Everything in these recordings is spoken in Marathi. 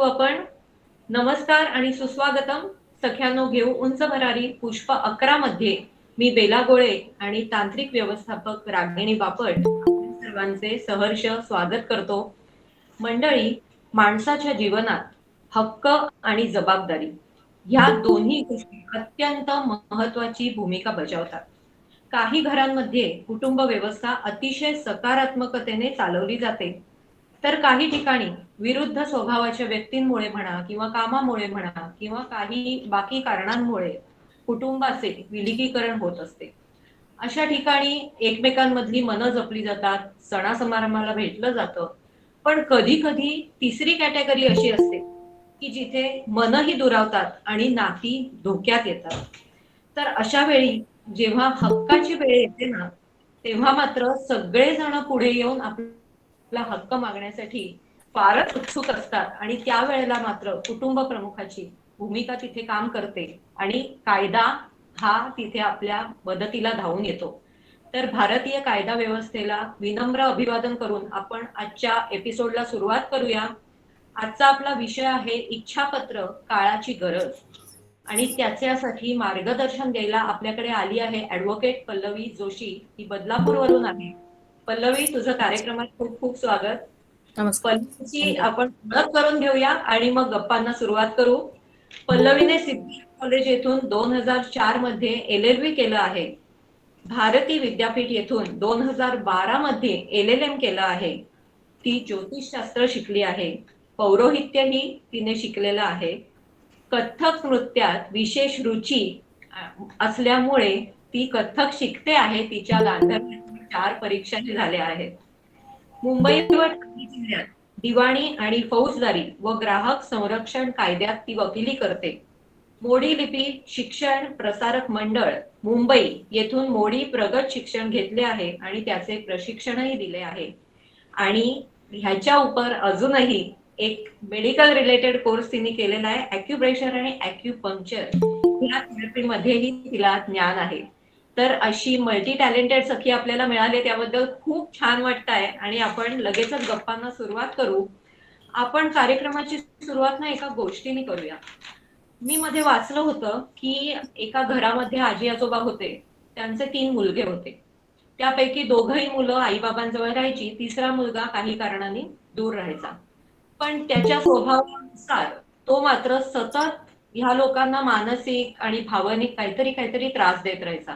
आपण. नमस्कार आणि सुस्वागतम. सख्यानो घेऊ उंच भरारी पुष्प 11 मध्ये मी बेला गोळे आणि तांत्रिक व्यवस्थापक रागिणी बापट आपल्या सर्वांचे सहर्ष स्वागत करतो. मंडळी, माणसाच्या जीवनात हक्क आणि जबाबदारी ह्या दोन्ही गोष्टी अत्यंत महत्वाची भूमिका बजावतात. काही घरांमध्ये कुटुंब व्यवस्था अतिशय सकारात्मकतेने चालवली जाते, तर काही ठिकाणी विरुद्ध स्वभावाच्या व्यक्तींमुळे म्हणा किंवा कामामुळे म्हणा किंवा काही बाकी कारणांमुळे कुटुंबाचे विलगीकरण होत असते. अशा ठिकाणी एकमेकांमधली मनं जपली जातात, सणासमारंभाला भेटलं जातं. पण कधी कधी तिसरी कॅटेगरी अशी असते की जिथे मनही दुरावतात आणि नाती धोक्यात येतात. तर अशा वेळी जेव्हा हक्काची वेळ येते ना, तेव्हा मात्र सगळेजण पुढे येऊन आपला हक्क मागण्यासाठी फारच उत्सुक असतात आणि त्यावेळेला मात्र कुटुंब प्रमुखाची भूमिका तिथे काम करते आणि कायदा हा तिथे आपल्या मदतीला धावून येतो. तर भारतीय कायदा व्यवस्थेला विनम्र अभिवादन करून आपण आजच्या एपिसोडला सुरुवात करूया. आजचा आपला विषय आहे इच्छापत्र काळाची गरज. आणि त्याच्यासाठी मार्गदर्शन द्यायला आपल्याकडे आली आहे ऍडव्होकेट पल्लवी जोशी. ही बदलापूरवरून आहे. पल्लवी, तुझं कार्यक्रमात खूप खूप स्वागत. नमस्कार. पल्लवीची आपण ओळख करून घेऊया आणि मग गप्पांना सुरुवात करू. पल्लवीने सिद्धी कॉलेज येथून 2004 मध्ये LLB केलं आहे. भारती विद्यापीठ येथून 2012 मध्ये LLM केलं आहे. ती ज्योतिषशास्त्र शिकली आहे. पौरोहित्यही तिने शिकलेलं आहे. कथ्थक नृत्यात विशेष रुची असल्यामुळे ती कथ्थक शिकते आहे. तिच्या गांधर्वाच्या 4 परीक्षाही झाल्या आहेत. मुंबई व ठाणे जिल्ह्यात दिवाणी आणि फौजदारी व ग्राहक संरक्षण कायद्यात ती वकिली करते. मोडी लिपी शिक्षण प्रसारक मंडळ मुंबई येथून मोडी प्रगत शिक्षण घेतले आहे आणि त्याचे प्रशिक्षणही दिले आहे. आणि ह्याच्या उपर अजूनही एक मेडिकल रिलेटेड कोर्स तिने केलेला आहे, ॲक्युप्रेशर आणि ॲक्युपंक्चर या थेरपीमध्येही तिला ज्ञान आहे. तर अशी मल्टी टॅलेंटेड सखी आपल्याला मिळाली, त्याबद्दल खूप छान वाटतंय आणि आपण लगेचच गप्पांना सुरुवात करू. आपण कार्यक्रमाची सुरुवात ना एका गोष्टीने करूया. मी मध्ये वाचलं होतं की एका घरामध्ये आजी आजोबा होते. त्यांचे 3 मुलगे होते. त्यापैकी दोघंही मुलं आईबाबांजवळ राहायची, तिसरा मुलगा काही कारणाने दूर राहायचा. पण त्याच्या स्वभावानुसार तो मात्र सतत ह्या लोकांना मानसिक आणि भावनिक काहीतरी काहीतरी त्रास देत राहायचा.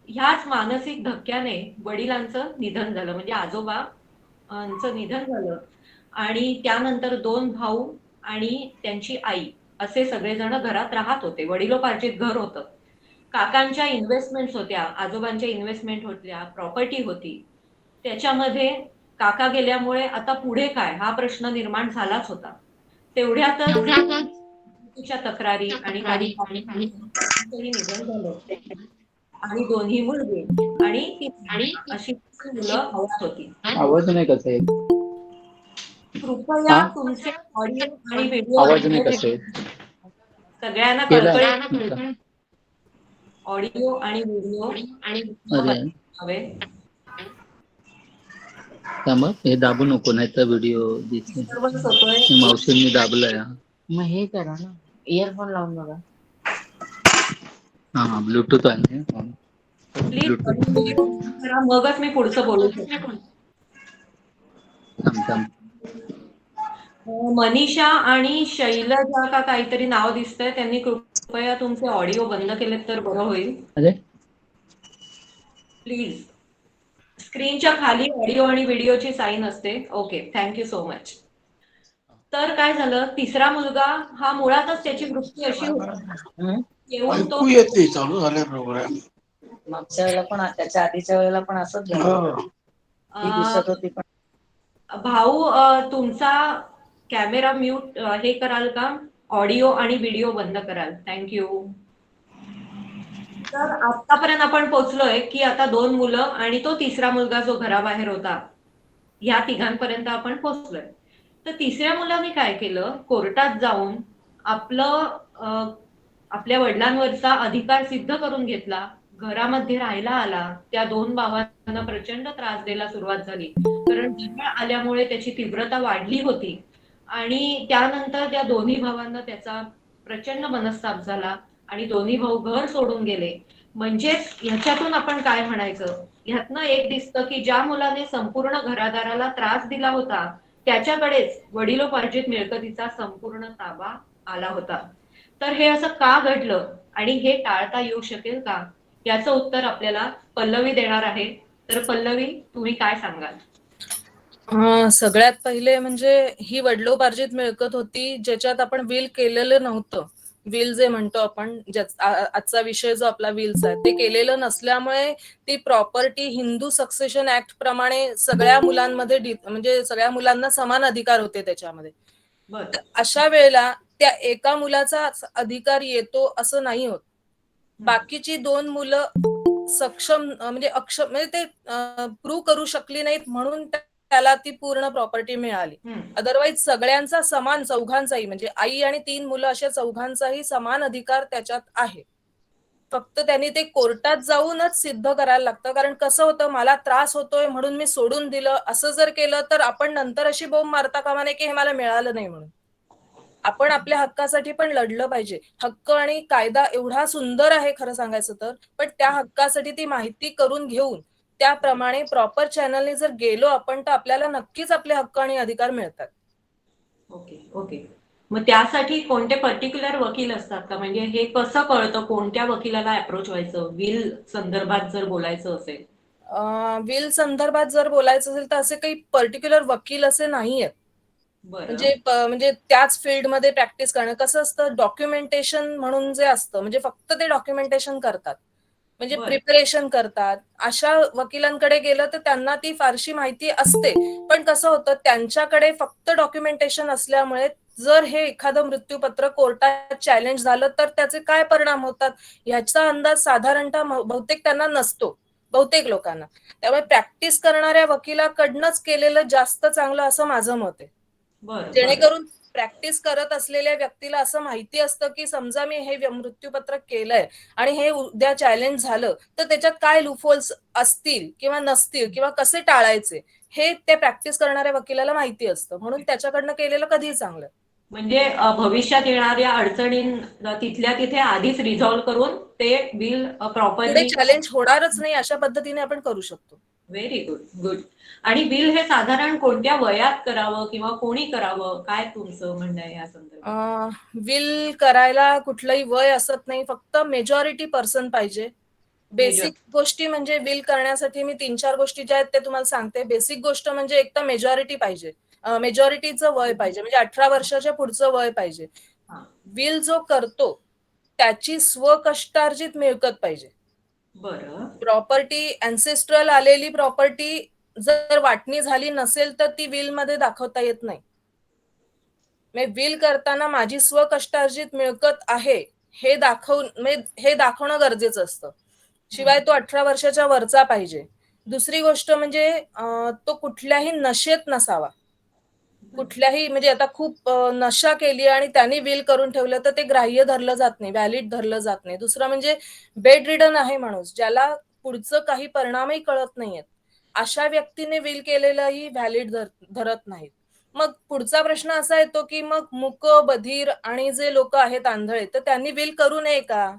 ह्याच मानसिक धक्क्याने वडिलांचं निधन झालं, म्हणजे आजोबांचं निधन झालं. आणि त्यानंतर 2 भाऊ आणि त्यांची आई असे सगळेजण घरात राहत होते. वडिलोपार्जित घर होतं. काकांच्या इन्व्हेस्टमेंट्स होत्या, आजोबांच्या इन्व्हेस्टमेंट होत्या, प्रॉपर्टी होती. त्याच्यामध्ये काका गेल्यामुळे आता पुढे काय हा प्रश्न निर्माण झालाच होता. तेवढ्यातच तिच्या तक्रारी आणि काही निधन झालं आणि 2ही मुलगे आणि ती अशी मुलं हवत होती. आवाज नाही कसा आहे. कृपया तुमचे ऑडिओ आणि व्हिडिओ आवाज नाही कसा आहे. सगळ्यांना केला कळकळीत ऑडिओ आणि व्हिडिओ हवे. मग हे दाबू नको, नाही तर व्हिडिओ दिसते. डिस्टर्बन्स होतोय. मावशींनी दाबलाय. मग हे करा ना, इयरफोन लावून बघा. हा, ब्लूटूथ आहे. प्लीज करा, मगच मी पुढचं बोलू शकतो. मनीषा आणि शैलजा का काहीतरी नाव दिसतंय, त्यांनी कृपया तुमचे ऑडिओ बंद केलेत तर बरं होईल. प्लीज. स्क्रीनच्या खाली ऑडिओ आणि व्हिडिओची साईन असते. Okay, thank you so much. तर काय झालं, तिसरा मुलगा हा मुळातच त्याची वृत्ती अशी होती येऊन तो येते चालू झाले प्रोग्राम. मागच्या वेळेला पण त्याच्या आधीच्या वेळेला पण असंच झालं. ती दिसत होती पण. भाऊ, तुमचा कॅमेरा म्यूट हे कराल का? ऑडिओ आणि व्हिडिओ बंद कराल. थँक्यू. तर आतापर्यंत आपण पोहोचलोय की आता 2 मुलं आणि तो तिसरा मुलगा जो घराबाहेर होता, ह्या तिघांपर्यंत आपण पोहोचलोय. तर तिसऱ्या मुलाने काय केलं, कोर्टात जाऊन आपल्या वडिलांवरचा अधिकार सिद्ध करून घेतला. घरामध्ये राहायला आला. त्या 2 भावांना प्रचंड त्रास द्यायला सुरुवात झाली, कारण जवळ आल्यामुळे त्याची तीव्रता वाढली होती आणि त्यानंतर त्या दोन्ही भावांना त्याचा प्रचंड मनस्ताप झाला आणि दोन्ही भाऊ घर सोडून गेले. म्हणजेच ह्याच्यातून आपण काय म्हणायचं, ह्यातनं एक दिसतं की ज्या मुलाने संपूर्ण घरादाराला त्रास दिला होता त्याच्याकडेच वडिलोपार्जित मिळकतीचा संपूर्ण ताबा आला होता. तर हे असं का घडलं आणि हे टाळता येऊ शकेल का, याचं उत्तर आपल्याला पल्लवी देणार आहे. तर पल्लवी, तुम्ही काय सांगाल? सगळ्यात पहिले म्हणजे ही वडिलोपार्जित मिळकत होती ज्याच्यात आपण विल केलेलं नव्हतं. विल जे म्हणतो आपण, आजचा विषय जो आपला विलचा आहे, ते केलेलं नसल्यामुळे ती प्रॉपर्टी हिंदू सक्सेशन ऍक्ट प्रमाणे सगळ्या मुलांमध्ये म्हणजे सगळ्या मुलांना समान अधिकार होते त्याच्यामध्ये. बरं. तर अशा वेळेला त्या एका मुलाचा अधिकार येतो असं नाही होत. बाकीची 2 मुलं सक्षम म्हणजे अक्षम म्हणजे ते प्रूव्ह करू शकली नाहीत म्हणून त्याला ती पूर्ण प्रॉपर्टी मिळाली. अदरवाईज सगळ्यांचा समान, चौघांचाही म्हणजे आई आणि 3 मुलं अशा चौघांचाही समान अधिकार त्याच्यात आहे. फक्त त्यांनी ते कोर्टात जाऊनच सिद्ध करायला लागतं. कारण कसं होतं, मला त्रास होतोय म्हणून मी सोडून दिलं असं जर केलं तर आपण नंतर अशी बोंब मारता कामा नये की हे मला मिळालं नाही म्हणून. आपण आपल्या हक्कासाठी पण लढलं पाहिजे. हक्क आणि कायदा एवढा सुंदर आहे खरं सांगायचं तर, पण त्या हक्कासाठी ती माहिती करून घेऊन त्याप्रमाणे प्रॉपर चॅनलने जर गेलो आपण तर आपल्याला नक्कीच आपले हक्क आणि अधिकार मिळतात. Okay okay. मग त्यासाठी कोणते पर्टिक्युलर वकील असतात का? म्हणजे हे कसं कळतं कोणत्या वकिलाला अप्रोच व्हायचं विल संदर्भात जर बोलायचं असेल? विल संदर्भात जर बोलायचं असेल तर असे काही पर्टिक्युलर वकील असे नाहीयेत. बरं. म्हणजे त्याच फील्डमध्ये प्रॅक्टिस करणं. कसं असतं, डॉक्युमेंटेशन म्हणून जे असतं म्हणजे फक्त ते डॉक्युमेंटेशन करतात, म्हणजे बरं. प्रिपरेशन करतात. अशा वकिलांकडे गेलं तर त्यांना ती फारशी माहिती असते. पण कसं होतं, त्यांच्याकडे फक्त डॉक्युमेंटेशन असल्यामुळे जर हे एखादं मृत्यूपत्र कोर्टात चॅलेंज झालं तर त्याचे काय परिणाम होतात ह्याचा अंदाज साधारणतः बहुतेक त्यांना नसतो, बहुतेक लोकांना. त्यामुळे प्रॅक्टिस करणाऱ्या वकिलाकडनंच केलेलं जास्त चांगलं असं माझं मत आहे. बरं बरं. जेणेकरून प्रॅक्टिस करत असलेल्या व्यक्तीला असं माहिती असतं की समजा मी हे मृत्यूपत्र केलंय आणि हे उद्या चॅलेंज झालं तर त्याच्यात काय लूपहोल्स असतील किंवा नसतील किंवा कसे टाळायचे हे त्या प्रॅक्टिस करणाऱ्या वकिलाला माहिती असतं. म्हणून त्याच्याकडनं केलेलं कधीही चांगलं. म्हणजे भविष्यात येणाऱ्या अडचणी तिथल्या तिथे आधीच रिझॉल्व्ह करून ते बिल पुढे प्रॉपरली. चॅलेंज होणारच नाही अशा पद्धतीने आपण करू शकतो. Very good good. आणि बिल हे साधारण कोणत्या वयात करावं किंवा कोणी करावं, काय तुमचं म्हणणं आहे या संदर्भात? विल करायला कुठलंही वय असत नाही, फक्त मेजॉरिटी पर्सन पाहिजे. बेसिक गोष्टी म्हणजे विल करण्यासाठी मी 3-4 गोष्टी ज्या आहेत ते तुम्हाला सांगते. बेसिक गोष्ट म्हणजे एक तर मेजॉरिटी पाहिजे, मेजॉरिटीचं वय पाहिजे, म्हणजे 18 वर्षाच्या पुढचं वय पाहिजे. विल जो करतो त्याची स्वकष्टार्जित मिळकत पाहिजे. बरं. प्रॉपर्टी अँसेस्ट्रल आलेली प्रॉपर्टी जर वाटणी झाली नसेल तर ती विल मध्ये दाखवता येत नाही. विल करताना माझी स्वकष्टार्जित मिळकत आहे हे दाखवणं गरजेचं असतं. शिवाय तो 18 वर्षाच्या वरचा पाहिजे. दुसरी गोष्ट म्हणजे तो कुठल्याही नशेत नसावा. कुठल्याही म्हणजे आता खूप नशा केली आणि त्यांनी विल करून ठेवलं तर ते ग्राह्य धरलं जात नाही, व्हॅलिड धरलं जात नाही. दुसरं म्हणजे बेड रिडन आहे माणूस, ज्याला पुढचं काही परिणामही कळत नाहीयेत, अशा व्यक्तीने विल केलेलंही व्हॅलिड धरत नाहीत. मग पुढचा प्रश्न असा येतो की मग मूक, बधीर आणि जे लोक आहेत आंधळे तर त्यांनी विल करू नये का?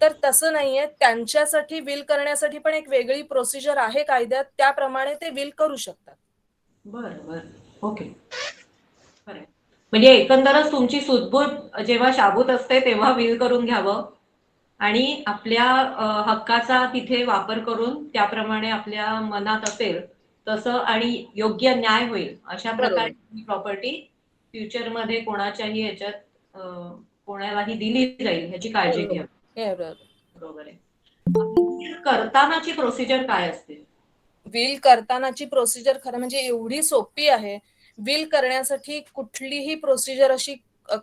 तर तसं नाहीये. त्यांच्यासाठी विल करण्यासाठी पण एक वेगळी प्रोसिजर आहे कायद्यात, त्याप्रमाणे ते विल करू शकतात. बरं बरं. ओके. खरंय. म्हणजे एकंदरच तुमची सूझबूझ जेव्हा शाबूत असते तेव्हा विल करून घ्यावं आणि आपल्या हक्काचा तिथे वापर करून त्याप्रमाणे आपल्या मनात असेल तसं आणि योग्य न्याय होईल अशा प्रकारे प्रॉपर्टी फ्युचरमध्ये कोणाच्याही ह्याच्यात कोणालाही दिली जाईल ह्याची काळजी घ्यावी. बरोबर आहे. Will करतानाची प्रोसिजर काय असते? विल करतानाची प्रोसिजर खरं म्हणजे एवढी सोपी आहे. विल करण्यासाठी कुठलीही प्रोसिजर अशी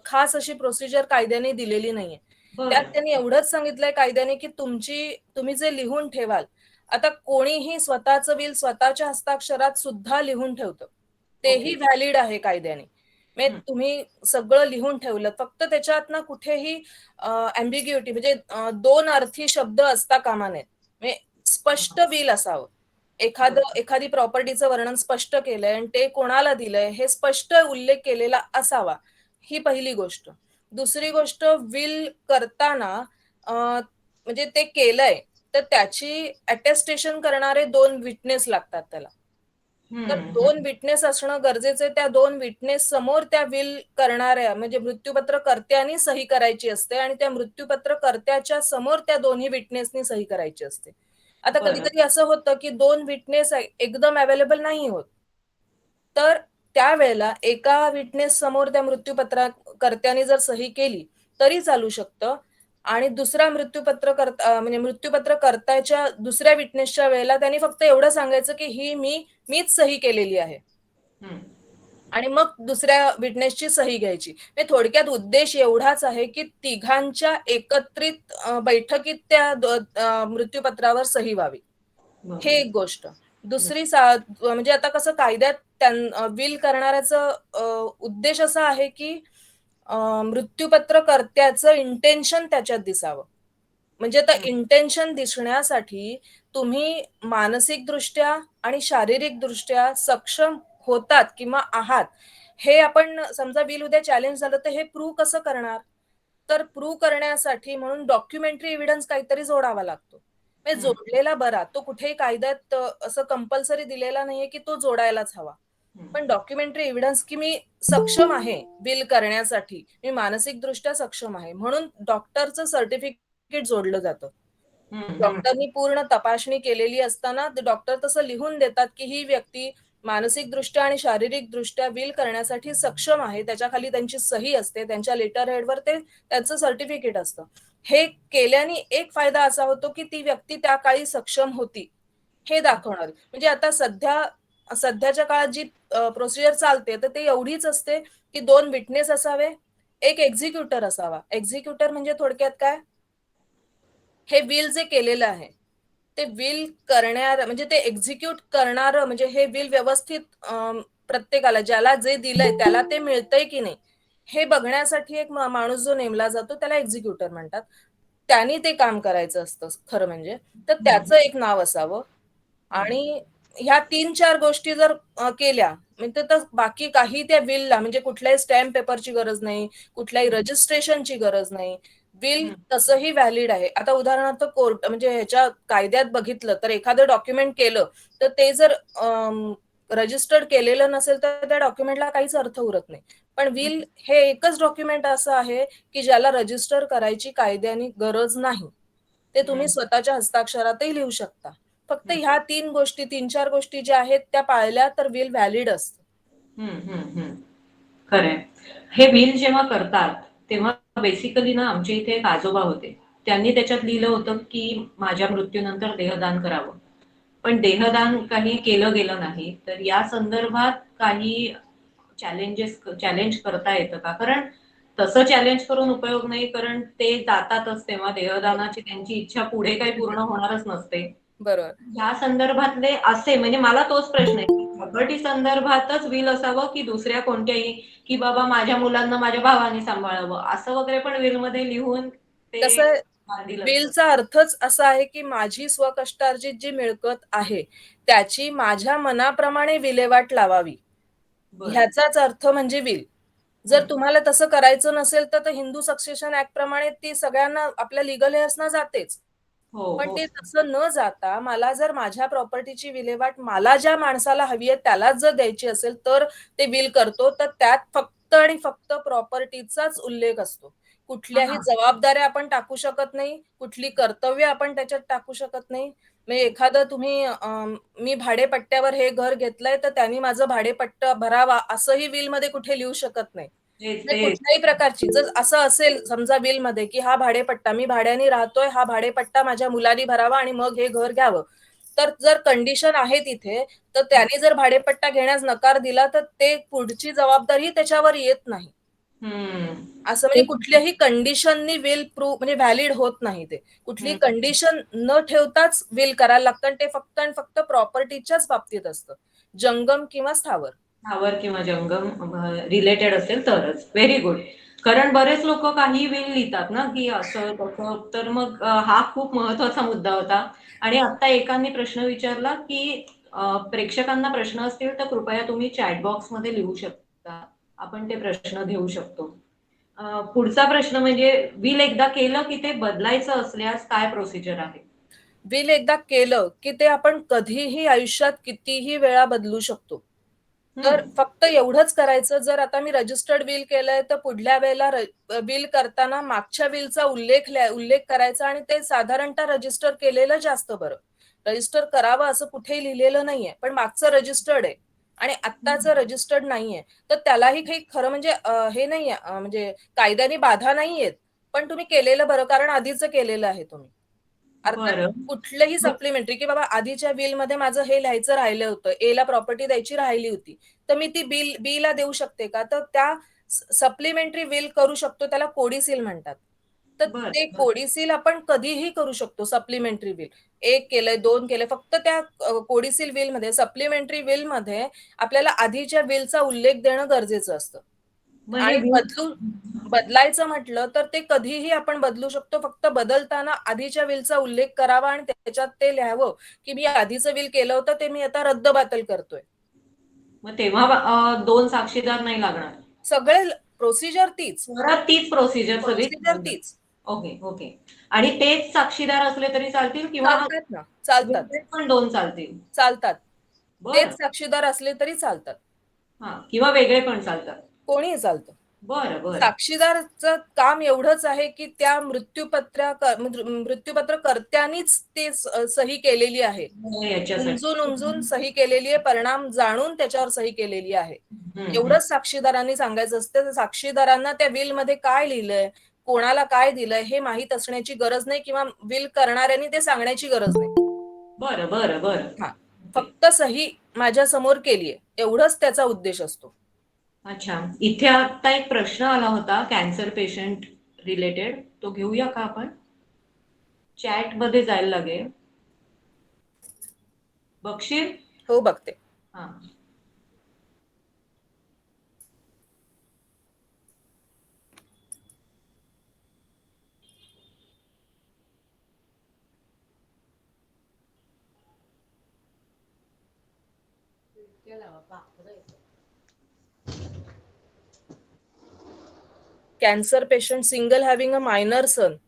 खास अशी प्रोसिजर कायद्याने दिलेली नाहीये. त्यात त्यांनी एवढंच सांगितलंय कायद्याने की तुम्ही जे लिहून ठेवाल, आता कोणीही स्वतःचं विल स्वतःच्या हस्ताक्षरात सुद्धा लिहून ठेवतं, तेही व्हॅलिड आहे कायद्याने. म्हणजे तुम्ही सगळं लिहून ठेवलं, फक्त त्याच्यात ना कुठेही अँबिग्युइटी म्हणजे 2 अर्थी शब्द असता कामा नयेत. म्हणजे स्पष्ट विल असावं. एखादी प्रॉपर्टीचं वर्णन स्पष्ट केलंय आणि ते कोणाला दिलंय हे स्पष्ट उल्लेख केलेला असावा, ही पहिली गोष्ट. दुसरी गोष्ट, विल करताना म्हणजे ते केलंय तर त्याची अटेस्टेशन करणारे 2 विटनेस लागतात त्याला. तर 2 विटनेस असणं गरजेचं आहे. त्या 2 विटनेस समोर त्या विल करणाऱ्या म्हणजे मृत्यूपत्र कर्त्यानी सही करायची असते आणि त्या मृत्यूपत्र कर्त्याच्या समोर त्या दोन्ही विटनेसनी सही करायची असते. आता बरं. कधी कधी असं होतं की 2 विटनेस एकदम अवेलेबल नाही होत, तर त्यावेळेला एका विटनेस समोर त्या मृत्यूपत्रकर्त्याने जर सही केली तरी चालू शकतं आणि दुसरा म्हणजे मृत्यूपत्रकर्त्याच्या दुसऱ्या विटनेसच्या वेळेला त्यांनी फक्त एवढं सांगायचं की ही मीच सही केलेली आहे आणि मग दुसऱ्या विटनेसची सही घ्यायची. म्हणजे थोडक्यात उद्देश एवढाच आहे की तिघांच्या एकत्रित बैठकीत त्या मृत्यूपत्रावर सही व्हावी. हे एक गोष्ट. दुसरी म्हणजे आता कसं कायद्यात विल करणाऱ्याचा उद्देश असा आहे की मृत्यूपत्रकर्त्याचं इंटेन्शन त्याच्यात दिसावं. म्हणजे आता इंटेन्शन दिसण्यासाठी तुम्ही मानसिकदृष्ट्या आणि शारीरिकदृष्ट्या सक्षम होतात किंवा आहात, हे आपण समजा विल उद्या चॅलेंज झालं तर हे प्रूव्ह कसं करणार? तर प्रूव्ह करण्यासाठी म्हणून डॉक्युमेंटरी एव्हिडन्स काहीतरी जोडावा लागतो. म्हणजे जोडलेला बरा. तो कुठेही कायद्यात असं कंपल्सरी दिलेला नाहीये की तो जोडायलाच हवा. पण डॉक्युमेंटरी एव्हिडन्स की मी सक्षम आहे विल करण्यासाठी, मी मानसिकदृष्ट्या सक्षम आहे, म्हणून डॉक्टरचं सर्टिफिकेट जोडलं जातं. डॉक्टरनी पूर्ण तपासणी केलेली असताना ते डॉक्टर तसं लिहून देतात की ही व्यक्ती मानसिकदृष्ट्या आणि शारीरिकदृष्ट्या विल करण्यासाठी सक्षम आहे. त्याच्या खाली त्यांची सही असते, त्यांच्या लेटर हेडवर ते त्यांचं सर्टिफिकेट असतं. हे केल्याने एक फायदा असा होतो की ती व्यक्ती त्या काळी सक्षम होती हे दाखवणार. म्हणजे आता सध्याच्या काळात जी प्रोसिजर चालते तर ते एवढीच असते की 2 विटनेस असावे, एक एक्झिक्युटर असावा. एक्झिक्युटर म्हणजे थोडक्यात काय, हे विल जे केलेलं आहे ते विल करणार म्हणजे ते एक्झिक्यूट करणार, म्हणजे हे विल व्यवस्थित प्रत्येकाला ज्याला जे दिलंय त्याला ते मिळतंय की नाही हे बघण्यासाठी एक माणूस जो नेमला जातो त्याला एक्झिक्युटर म्हणतात. त्यांनी ते काम करायचं असतं खरं म्हणजे. तर त्याचं एक नाव असावं आणि ह्या 3-4 गोष्टी जर केल्या म्हणजे तर बाकी काही त्या विलला म्हणजे कुठल्याही स्टॅम्प पेपरची गरज नाही, कुठल्याही रजिस्ट्रेशनची गरज नाही. विल तसंही व्हॅलिड आहे. आता उदाहरणार्थ कोर्ट म्हणजे ह्याच्या कायद्यात बघितलं तर एखादं डॉक्युमेंट केलं तर ते जर रजिस्टर्ड केलेलं नसेल तर त्या डॉक्युमेंटला काहीच अर्थ उरत नाही. पण विल हे एकच डॉक्युमेंट असं आहे की ज्याला रजिस्टर करायची कायद्याने गरज नाही. ते तुम्ही स्वतःच्या हस्ताक्षरातही लिहू शकता. फक्त ह्या 3-4 गोष्टी ज्या आहेत त्या पाळल्या तर विल व्हॅलिड असतं. खरंय. हे विल जेव्हा करतात तेव्हा बेसिकली ना आमच्या इथे एक आजोबा होते. त्यांनी त्याच्यात लिहिलं होतं की माझ्या मृत्यूनंतर देहदान करावं. पण देहदान काही केलं गेलं नाही. तर या संदर्भात काही चॅलेंज करता येतं का? कारण तसं चॅलेंज करून उपयोग नाही, कारण ते जातातच तेव्हा देहदानाची त्यांची इच्छा पुढे काही पूर्ण होणारच नसते. बरोबर. या संदर्भातले असे म्हणजे मला तोच प्रश्न आहे की प्रॉपर्टी संदर्भातच विल असावं की दुसऱ्या कोणत्याही, की बाबा माझ्या मुलांना माझ्या भावाने सांभाळावं असं वगैरे पण विल मध्ये लिहून ते तसं बांधील असतं. विलचा अर्थच असा आहे की माझी स्वकष्टार्जित जी मिळकत आहे त्याची माझ्या मनाप्रमाणे विल्हेवाट लावावी, ह्याचाच अर्थ म्हणजे विल. जर तुम्हाला तसं करायचं नसेल तर हिंदू सक्सेशन ऍक्ट प्रमाणे ती सगळ्यांना आपल्या लिगल हेअर्सना जातेच. पण ते तसं न जाता मला जर माझ्या प्रॉपर्टीची विल्हेवाट मला ज्या माणसाला हवी आहे त्यालाच जर द्यायची असेल तर ते विल करतो. तर त्यात फक्त आणि फक्त प्रॉपर्टीचाच उल्लेख असतो. कुठल्याही जबाबदाऱ्या आपण टाकू शकत नाही, कुठली कर्तव्य आपण त्याच्यात टाकू शकत नाही. म्हणजे एखादं तुम्ही मी भाडेपट्ट्यावर हे घर घेतलंय तर त्यांनी माझं भाडेपट्टा भरावा असंही विल मध्ये कुठे लिहू शकत नाही. कुठल्याही प्रकारची जर असं असेल समजा विल मध्ये की हा भाडेपट्टा मी भाड्याने राहतोय, हा भाडेपट्टा माझ्या मुलांनी भरावा आणि मग हे घर घ्यावं, तर जर कंडिशन आहे तिथे तर त्यांनी जर भाडेपट्टा घेण्यास नकार दिला तर ते पुढची जबाबदारी त्याच्यावर येत नाही. असं म्हणजे कुठल्याही कंडिशननी विल प्रूव्ह म्हणजे व्हॅलिड होत नाही. ते कुठली कंडिशन न ठेवताच विल करायला लागतं आणि ते फक्त आणि फक्त प्रॉपर्टीच्याच बाबतीत असतं, जंगम किंवा स्थावर स्थावर किंवा जंगम रिलेटेड असेल तरच. Very good. कारण बरेच लोक काही विल लिहितात ना की असं तसं, तर मग हा खूप महत्वाचा मुद्दा होता. आणि आता एकाने प्रश्न विचारला की प्रेक्षकांना प्रश्न असतील तर कृपया तुम्ही चॅट बॉक्स मध्ये लिहू शकता, आपण ते प्रश्न घेऊ शकतो. पुढचा प्रश्न म्हणजे विल एकदा केलं की ते बदलायचं असल्यास काय प्रोसिजर आहे? विल एकदा केलं की ते आपण कधीही आयुष्यात कितीही वेळा बदलू शकतो. तर फक्त एवढंच करायचं, जर आता मी रजिस्टर्ड विल केलंय तर पुढल्या वेळेला विल करताना मागच्या विलचा उल्लेख करायचा आणि ते साधारणतः रजिस्टर केलेलं जास्त बरं. रजिस्टर करावं असं कुठेही लिहिलेलं नाहीये, पण मागचं रजिस्टर्ड आहे आणि आत्ताचं रजिस्टर्ड नाहीये, तर त्यालाही काही खरं म्हणजे हे नाहीये, म्हणजे कायद्याने बाधा नाहीयेत, पण तुम्ही केलेलं बरं, कारण आधीचं केलेलं आहे तुम्ही. अर्थात बरं. कुठलंही सप्लिमेंटरी की बाबा आधीच्या बिल मध्ये माझं हे लिहायचं राहिलं होतं, ए ला प्रॉपर्टी द्यायची राहिली होती, तर मी ती बी ला देऊ शकते का? तर त्या सप्लिमेंटरी विल करू शकतो, त्याला कोडिसील म्हणतात. तर बरं, ते बरं. कोडिसील आपण कधीही करू शकतो. सप्लिमेंटरी विल 1 केलंय, 2 केलंय, फक्त त्या कोडिसील विल मध्ये, सप्लिमेंटरी विल मध्ये आपल्याला आधीच्या विलचा उल्लेख देणं गरजेचं असतं. मग हे आणि will बदलायचं म्हटलं तर ते कधीही आपण बदलू शकतो. फक्त बदलताना आधीच्या विलचा उल्लेख करावा आणि त्याच्यात ते लिहावं की मी आधीचं विल केलं होतं, ते मी आता रद्दबातल करतोय. मग तेव्हा 2 साक्षीदार नाही लागणार? सगळे प्रोसिजर तीच. परत तीच प्रोसिजर सगळी? प्रोसिजर तीच. Okay, okay. आणि तेच साक्षीदार असले तरी चालतील किंवा चालतात ना, चालतात. वेगळे पण 2 चालतील? चालतात. तेच बरं. साक्षीदार असले तरी चालतात. हां, किंवा वेगळे पण चालतात. कोणीही चालतं. बरं, बरं. साक्षीदारचं काम एवढंच आहे की त्या मृत्यूपत्रकर्त्यांनीच ते सही केलेली आहे. याच्यासाठी. उमजून सही केलेली आहे, परिणाम जाणून त्याच्यावर सही केलेली आहे. हं, हं. एवढंच साक्षीदारांनी सांगायचं असतं. तर साक्षीदारांना त्या विल मध्ये काय लिहिलंय, कोणाला काय दिलंय हे माहीत असण्याची गरज नाही किंवा विल करणाऱ्यांनी ते सांगण्याची गरज नाही. बरं, बरं, बरं. हां. ओके. फक्त सही माझ्या समोर केलीये, एवढंच त्याचा उद्देश असतो. अच्छा. इथे आता एक प्रश्न आला होता कॅन्सर पेशंट रिलेटेड. तो घेऊया का आपण? चॅट मध्ये जायला लागेल. बघशील? हो, बघते. हां. Cancer patient single having a minor son,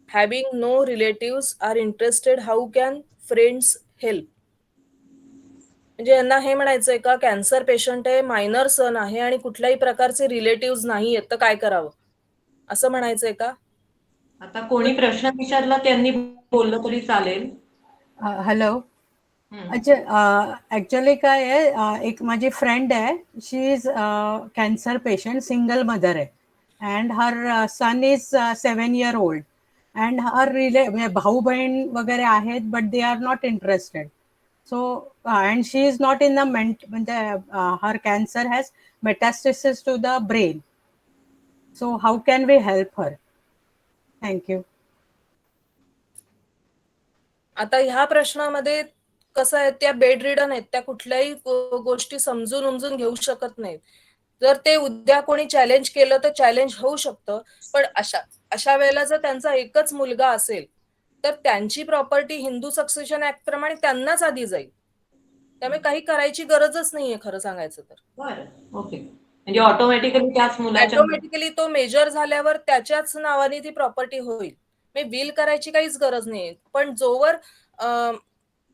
having no relatives are interested, how can friends help? म्हणजे यांना हे म्हणायचंय का, कॅन्सर पेशंट आहे, मायनर सन आहे आणि कुठल्याही प्रकारचे रिलेटिव्ह नाहीयेत, तर काय करावं असं म्हणायचंय का? आता कोणी प्रश्न विचारला त्यांनी बोललं तरी चालेल. हॅलो. हं. अच्छा, ॲक्च्युअली काय आहे, एक माझी फ्रेंड आहे, she is cancer patient, single mother आहे and her son is 7 year old and her म्हणजे भाऊ बहीण वगैरे आहेत, but they are not interested. So and she is not in the म्हणजे her cancer has metastasis to the brain. So how can we help her? Thank you. आता ह्या प्रश्नामध्ये कसं आहे, त्या बेड रिडन आहेत, त्या कुठल्याही गोष्टी समजून उमजून घेऊ शकत नाहीत. जर ते उद्या कोणी चॅलेंज केलं तर चॅलेंज होऊ शकतं, पण अशा वेळेला जर त्यांचा एकच मुलगा असेल तर त्यांची प्रॉपर्टी हिंदू सक्सेशन ऍक्ट प्रमाणे त्यांनाच आधी जाईल. त्यामुळे काही करायची गरजच नाहीये खरं सांगायचं तर. बरं. ओके. म्हणजे ऑटोमॅटिकली त्याच मुलाच्या ऑटोमॅटिकली तो मेजर झाल्यावर त्याच्याच नावाने ती प्रॉपर्टी होईल. विल करायची काहीच गरज नाही. पण जोवर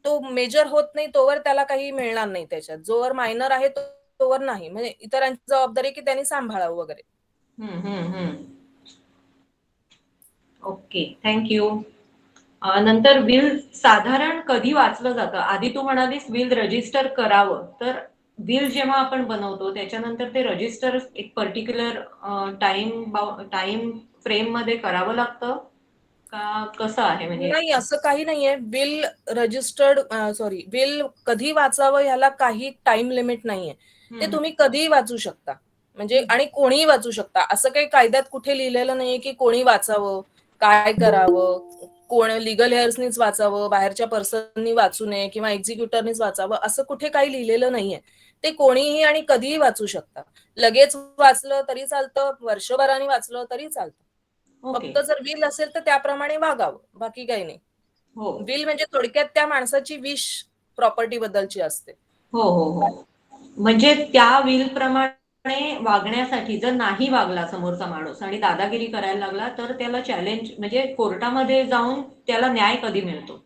तो मेजर होत नाही तोवर त्याला काही मिळणार नाही त्याच्यात. जोवर मायनर आहे तोवर नाही. म्हणजे इतरांची जबाबदारी की त्यांनी सांभाळावं वगैरे. हं, हं, हं. ओके. थँक्यू. नंतर विल साधारण कधी वाचलं जातं? आधी तू म्हणालीस विल रजिस्टर करावं. तर विल जेव्हा आपण बनवतो त्याच्यानंतर ते रजिस्टर एक पर्टिक्युलर टाइम फ्रेम मध्ये करावं लागतं का कसं आहे म्हणजे? नाही, असं काही नाहीये. विल कधी वाचावं ह्याला काही टाइम लिमिट नाहीये. ते हं, तुम्ही कधीही वाचू शकता. म्हणजे आणि कोणीही वाचू शकता. असं काही कायद्यात कुठे लिहिलेलं नाहीये की कोणी वाचावं, काय करावं, कोण लीगल हेअर्सनीच वाचावं, बाहेरच्या पर्सननी वाचू नये किंवा एक्झिक्युटरनीच वाचावं, असं कुठे काही लिहिलेलं नाहीये. ते कोणीही आणि कधीही वाचू शकतात. लगेच वाचलं तरी चालतं, वर्षभराने वाचलं तरी चालतं. ओके. फक्त जर विल असेल तर त्याप्रमाणे वागावं, बाकी काही नाही. हो विल म्हणजे थोडक्यात त्या माणसाची विश प्रॉपर्टी बद्दलची असते. हो हो हो. म्हणजे त्या विल प्रमाणे वागण्यासाठी जर नाही वागला समोरचा माणूस आणि दादागिरी करायला लागला तर त्याला चॅलेंज म्हणजे कोर्टामध्ये जाऊन त्याला न्याय कधी मिळतो?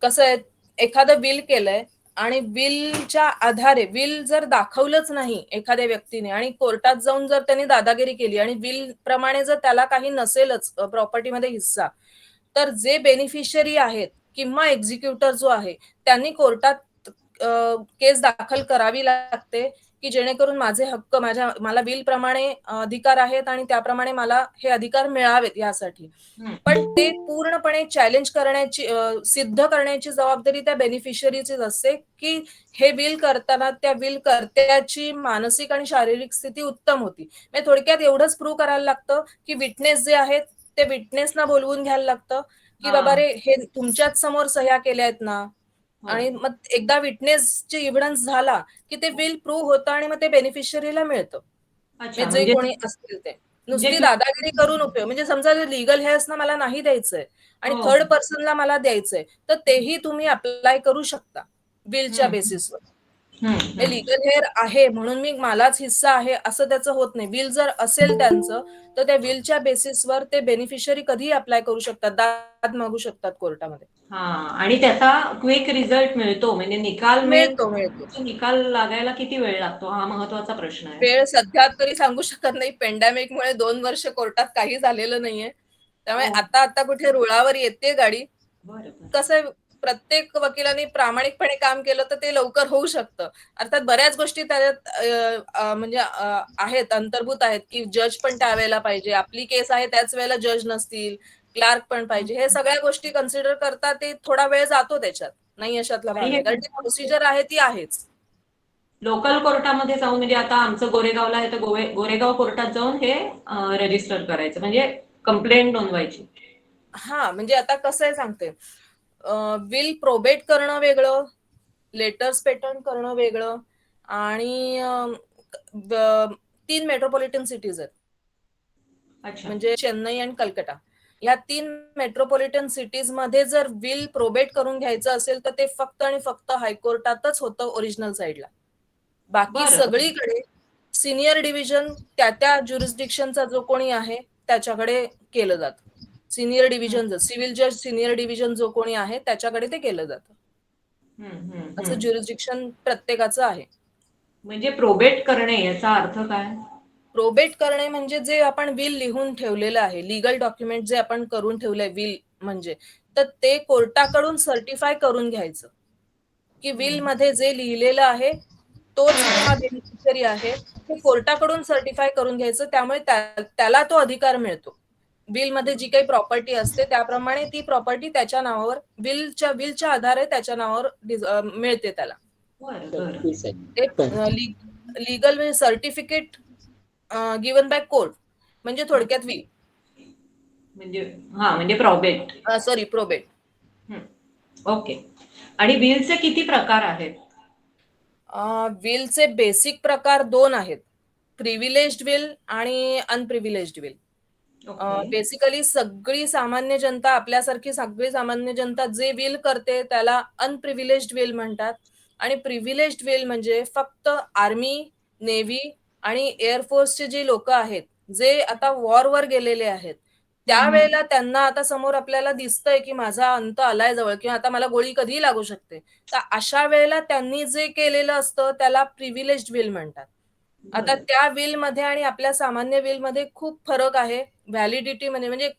कसं आहे, एखादं विल केलंय आणि विलच्या आधारे विल जर दाखवलंच नाही एखाद्या व्यक्तीने आणि कोर्टात जाऊन जर त्यांनी दादागिरी केली आणि विल प्रमाणे जर त्याला काही नसेलच प्रॉपर्टीमध्ये हिस्सा, तर जे बेनिफिशियरी आहेत किंवा एक्झिक्युटर जो आहे त्यांनी कोर्टात केस दाखल करावी लागते की जेणेकरून माझे हक्क मला विल प्रमाणे अधिकार आहेत आणि त्याप्रमाणे मला हे अधिकार मिळावेत यासाठी. पण ते पूर्णपणे चॅलेंज करण्याची सिद्ध करण्याची जबाबदारी त्या बेनिफिशियरीचीच असते की हे विल करताना त्या विल कर्त्याची मानसिक आणि शारीरिक स्थिती उत्तम होती. म्हणजे थोडक्यात एवढंच प्रूव्ह करायला लागतं की विटनेस जे आहेत ते विटनेसना बोलवून घ्यायला लागतं की बाबा रे हे तुमच्याच समोर सह्या केल्या आहेत ना. आणि मग एकदा विटनेसची एव्हिडन्स झाला की ते विल प्रूव्ह होतं आणि मग ते बेनिफिशियरीला मिळतं. अच्छा जे म्हणजे कोणी असतील ते. नुसती म्हणजे दादागिरी करून उपयोग म्हणजे समजा लीगल हेअर्सना मला नाही द्यायचंय आणि हो. थर्ड पर्सनला मला द्यायचंय, तर तेही तुम्ही अप्लाय करू शकता विलच्या बेसिसवर. हे लीगल हेअर आहे म्हणून मलाच हिस्सा आहे असं त्याचं होत नाही. विल जर असेल त्यांचं तर त्या विलच्या बेसिसवर ते बेनिफिशियरी कधीही अप्लाय करू शकतात, दाद मागू शकतात कोर्टामध्ये. हा आणि त्याचा क्विक रिझल्ट मिळतो म्हणजे निकाल मिळतो. निकाल लागायला किती वेळ लागतो हा महत्वाचा प्रश्न आहे. वेळ सध्या तरी सांगू शकत नाही. पेंडेमिकमुळे 2 वर्ष कोर्टात काही झालेलं नाहीये. त्यामुळे हो. आता कुठे रुळावर येते गाडी. बरं बरं. कसं आहे, प्रत्येक वकिलांनी प्रामाणिकपणे काम केलं तर ते लवकर होऊ शकतं. अर्थात बऱ्याच गोष्टी त्याच्यात म्हणजे आहेत, अंतर्भूत आहेत, की जज पण त्यावेळेला पाहिजे. आपली केस आहे त्याच वेळेला जज नसतील, क्लार्क पण पाहिजे. हे सगळ्या गोष्टी कन्सिडर करता ते थोडा वेळ जातो त्याच्यात. नाही अशातला भाग आणि आहे. हे कारण ती प्रोसिजर आहे ती आहेच. लोकल कोर्टामध्ये जाऊन म्हणजे आता आमचं गोरेगावला आहे तर गोरेगाव कोर्टात जाऊन हे रजिस्टर करायचं म्हणजे कंप्लेंट नोंदवायची. हा म्हणजे आता कसं आहे सांगते, विल प्रोबेट करणं वेगळं, लेटर्स पेटंट करणं वेगळं आणि 3 मेट्रोपॉलिटन सिटीज आहेत. अच्छा. म्हणजे चेन्नई आणि कलकत्ता. या 3 मेट्रोपॉलिटन सिटीज मध्ये जर विल प्रोबेट करून घ्यायचं असेल तर ते फक्त आणि फक्त हायकोर्टातच होतं ओरिजिनल साईडला. बाकी बरं. सगळीकडे सिनियर डिव्हिजन त्या ज्युरिस्डिक्शनचा जो कोणी आहे त्याच्याकडे केलं जातं. सिनियर डिव्हिजन सिव्हिल जज सिनियर डिव्हिजन जो कोणी आहे त्याच्याकडे ते केलं जातं. असं ज्युरिस्डिक्शन प्रत्येकाचं आहे. म्हणजे प्रोबेट करणे याचा अर्थ काय? प्रोबेट करणे म्हणजे जे आपण विल लिहून ठेवलेलं आहे, लीगल डॉक्युमेंट जे आपण करून ठेवलंय विल म्हणजे, तर ते कोर्टाकडून सर्टिफाय करून घ्यायचं की विल मध्ये जे लिहिलेलं आहे तोच हा बेनिफिशियरी आहे. हे कोर्टाकडून सर्टिफाय करून घ्यायचं. त्यामुळे त्याला तो अधिकार मिळतो. विल मध्ये जी काही प्रॉपर्टी असते त्याप्रमाणे ती प्रॉपर्टी त्याच्या नावावर विलच्या आधारे त्याच्या नावावर मिळते त्याला. बरं बरं. एक legal certificate given by court म्हणजे थोडक्यात विल. म्हणजे म्हणजे प्रोबेट. Sorry probate. ओके. आणि विलचे किती प्रकार आहेत? विलचे बेसिक प्रकार 2 आहेत. प्रिव्हिलेज्ड विल आणि अनप्रिव्हिलेज्ड विल. बेसिकली सगळी सामान्य जनता आपल्यासारखी सगळी सामान्य जनता जे विल करते त्याला अनप्रिव्हिलेज्ड विल म्हणतात. आणि प्रिव्हिलेज्ड विल म्हणजे फक्त आर्मी, नेव्ही आणि एअरफोर्सचे जे लोक आहेत जे आता वॉरवर गेलेले आहेत त्यावेळेला त्यांना आता समोर आपल्याला दिसतंय की माझा अंत आलाय जवळ किंवा आता मला गोळी कधीही लागू शकते. तर अशा वेळेला त्यांनी जे केलेलं असतं त्याला प्रिव्हिलेज्ड विल म्हणतात. आता त्या विल मध्ये आणि आपल्या सामान्य विल मध्ये खूप फरक आहे. व्हॅलिडिटी म्हणजे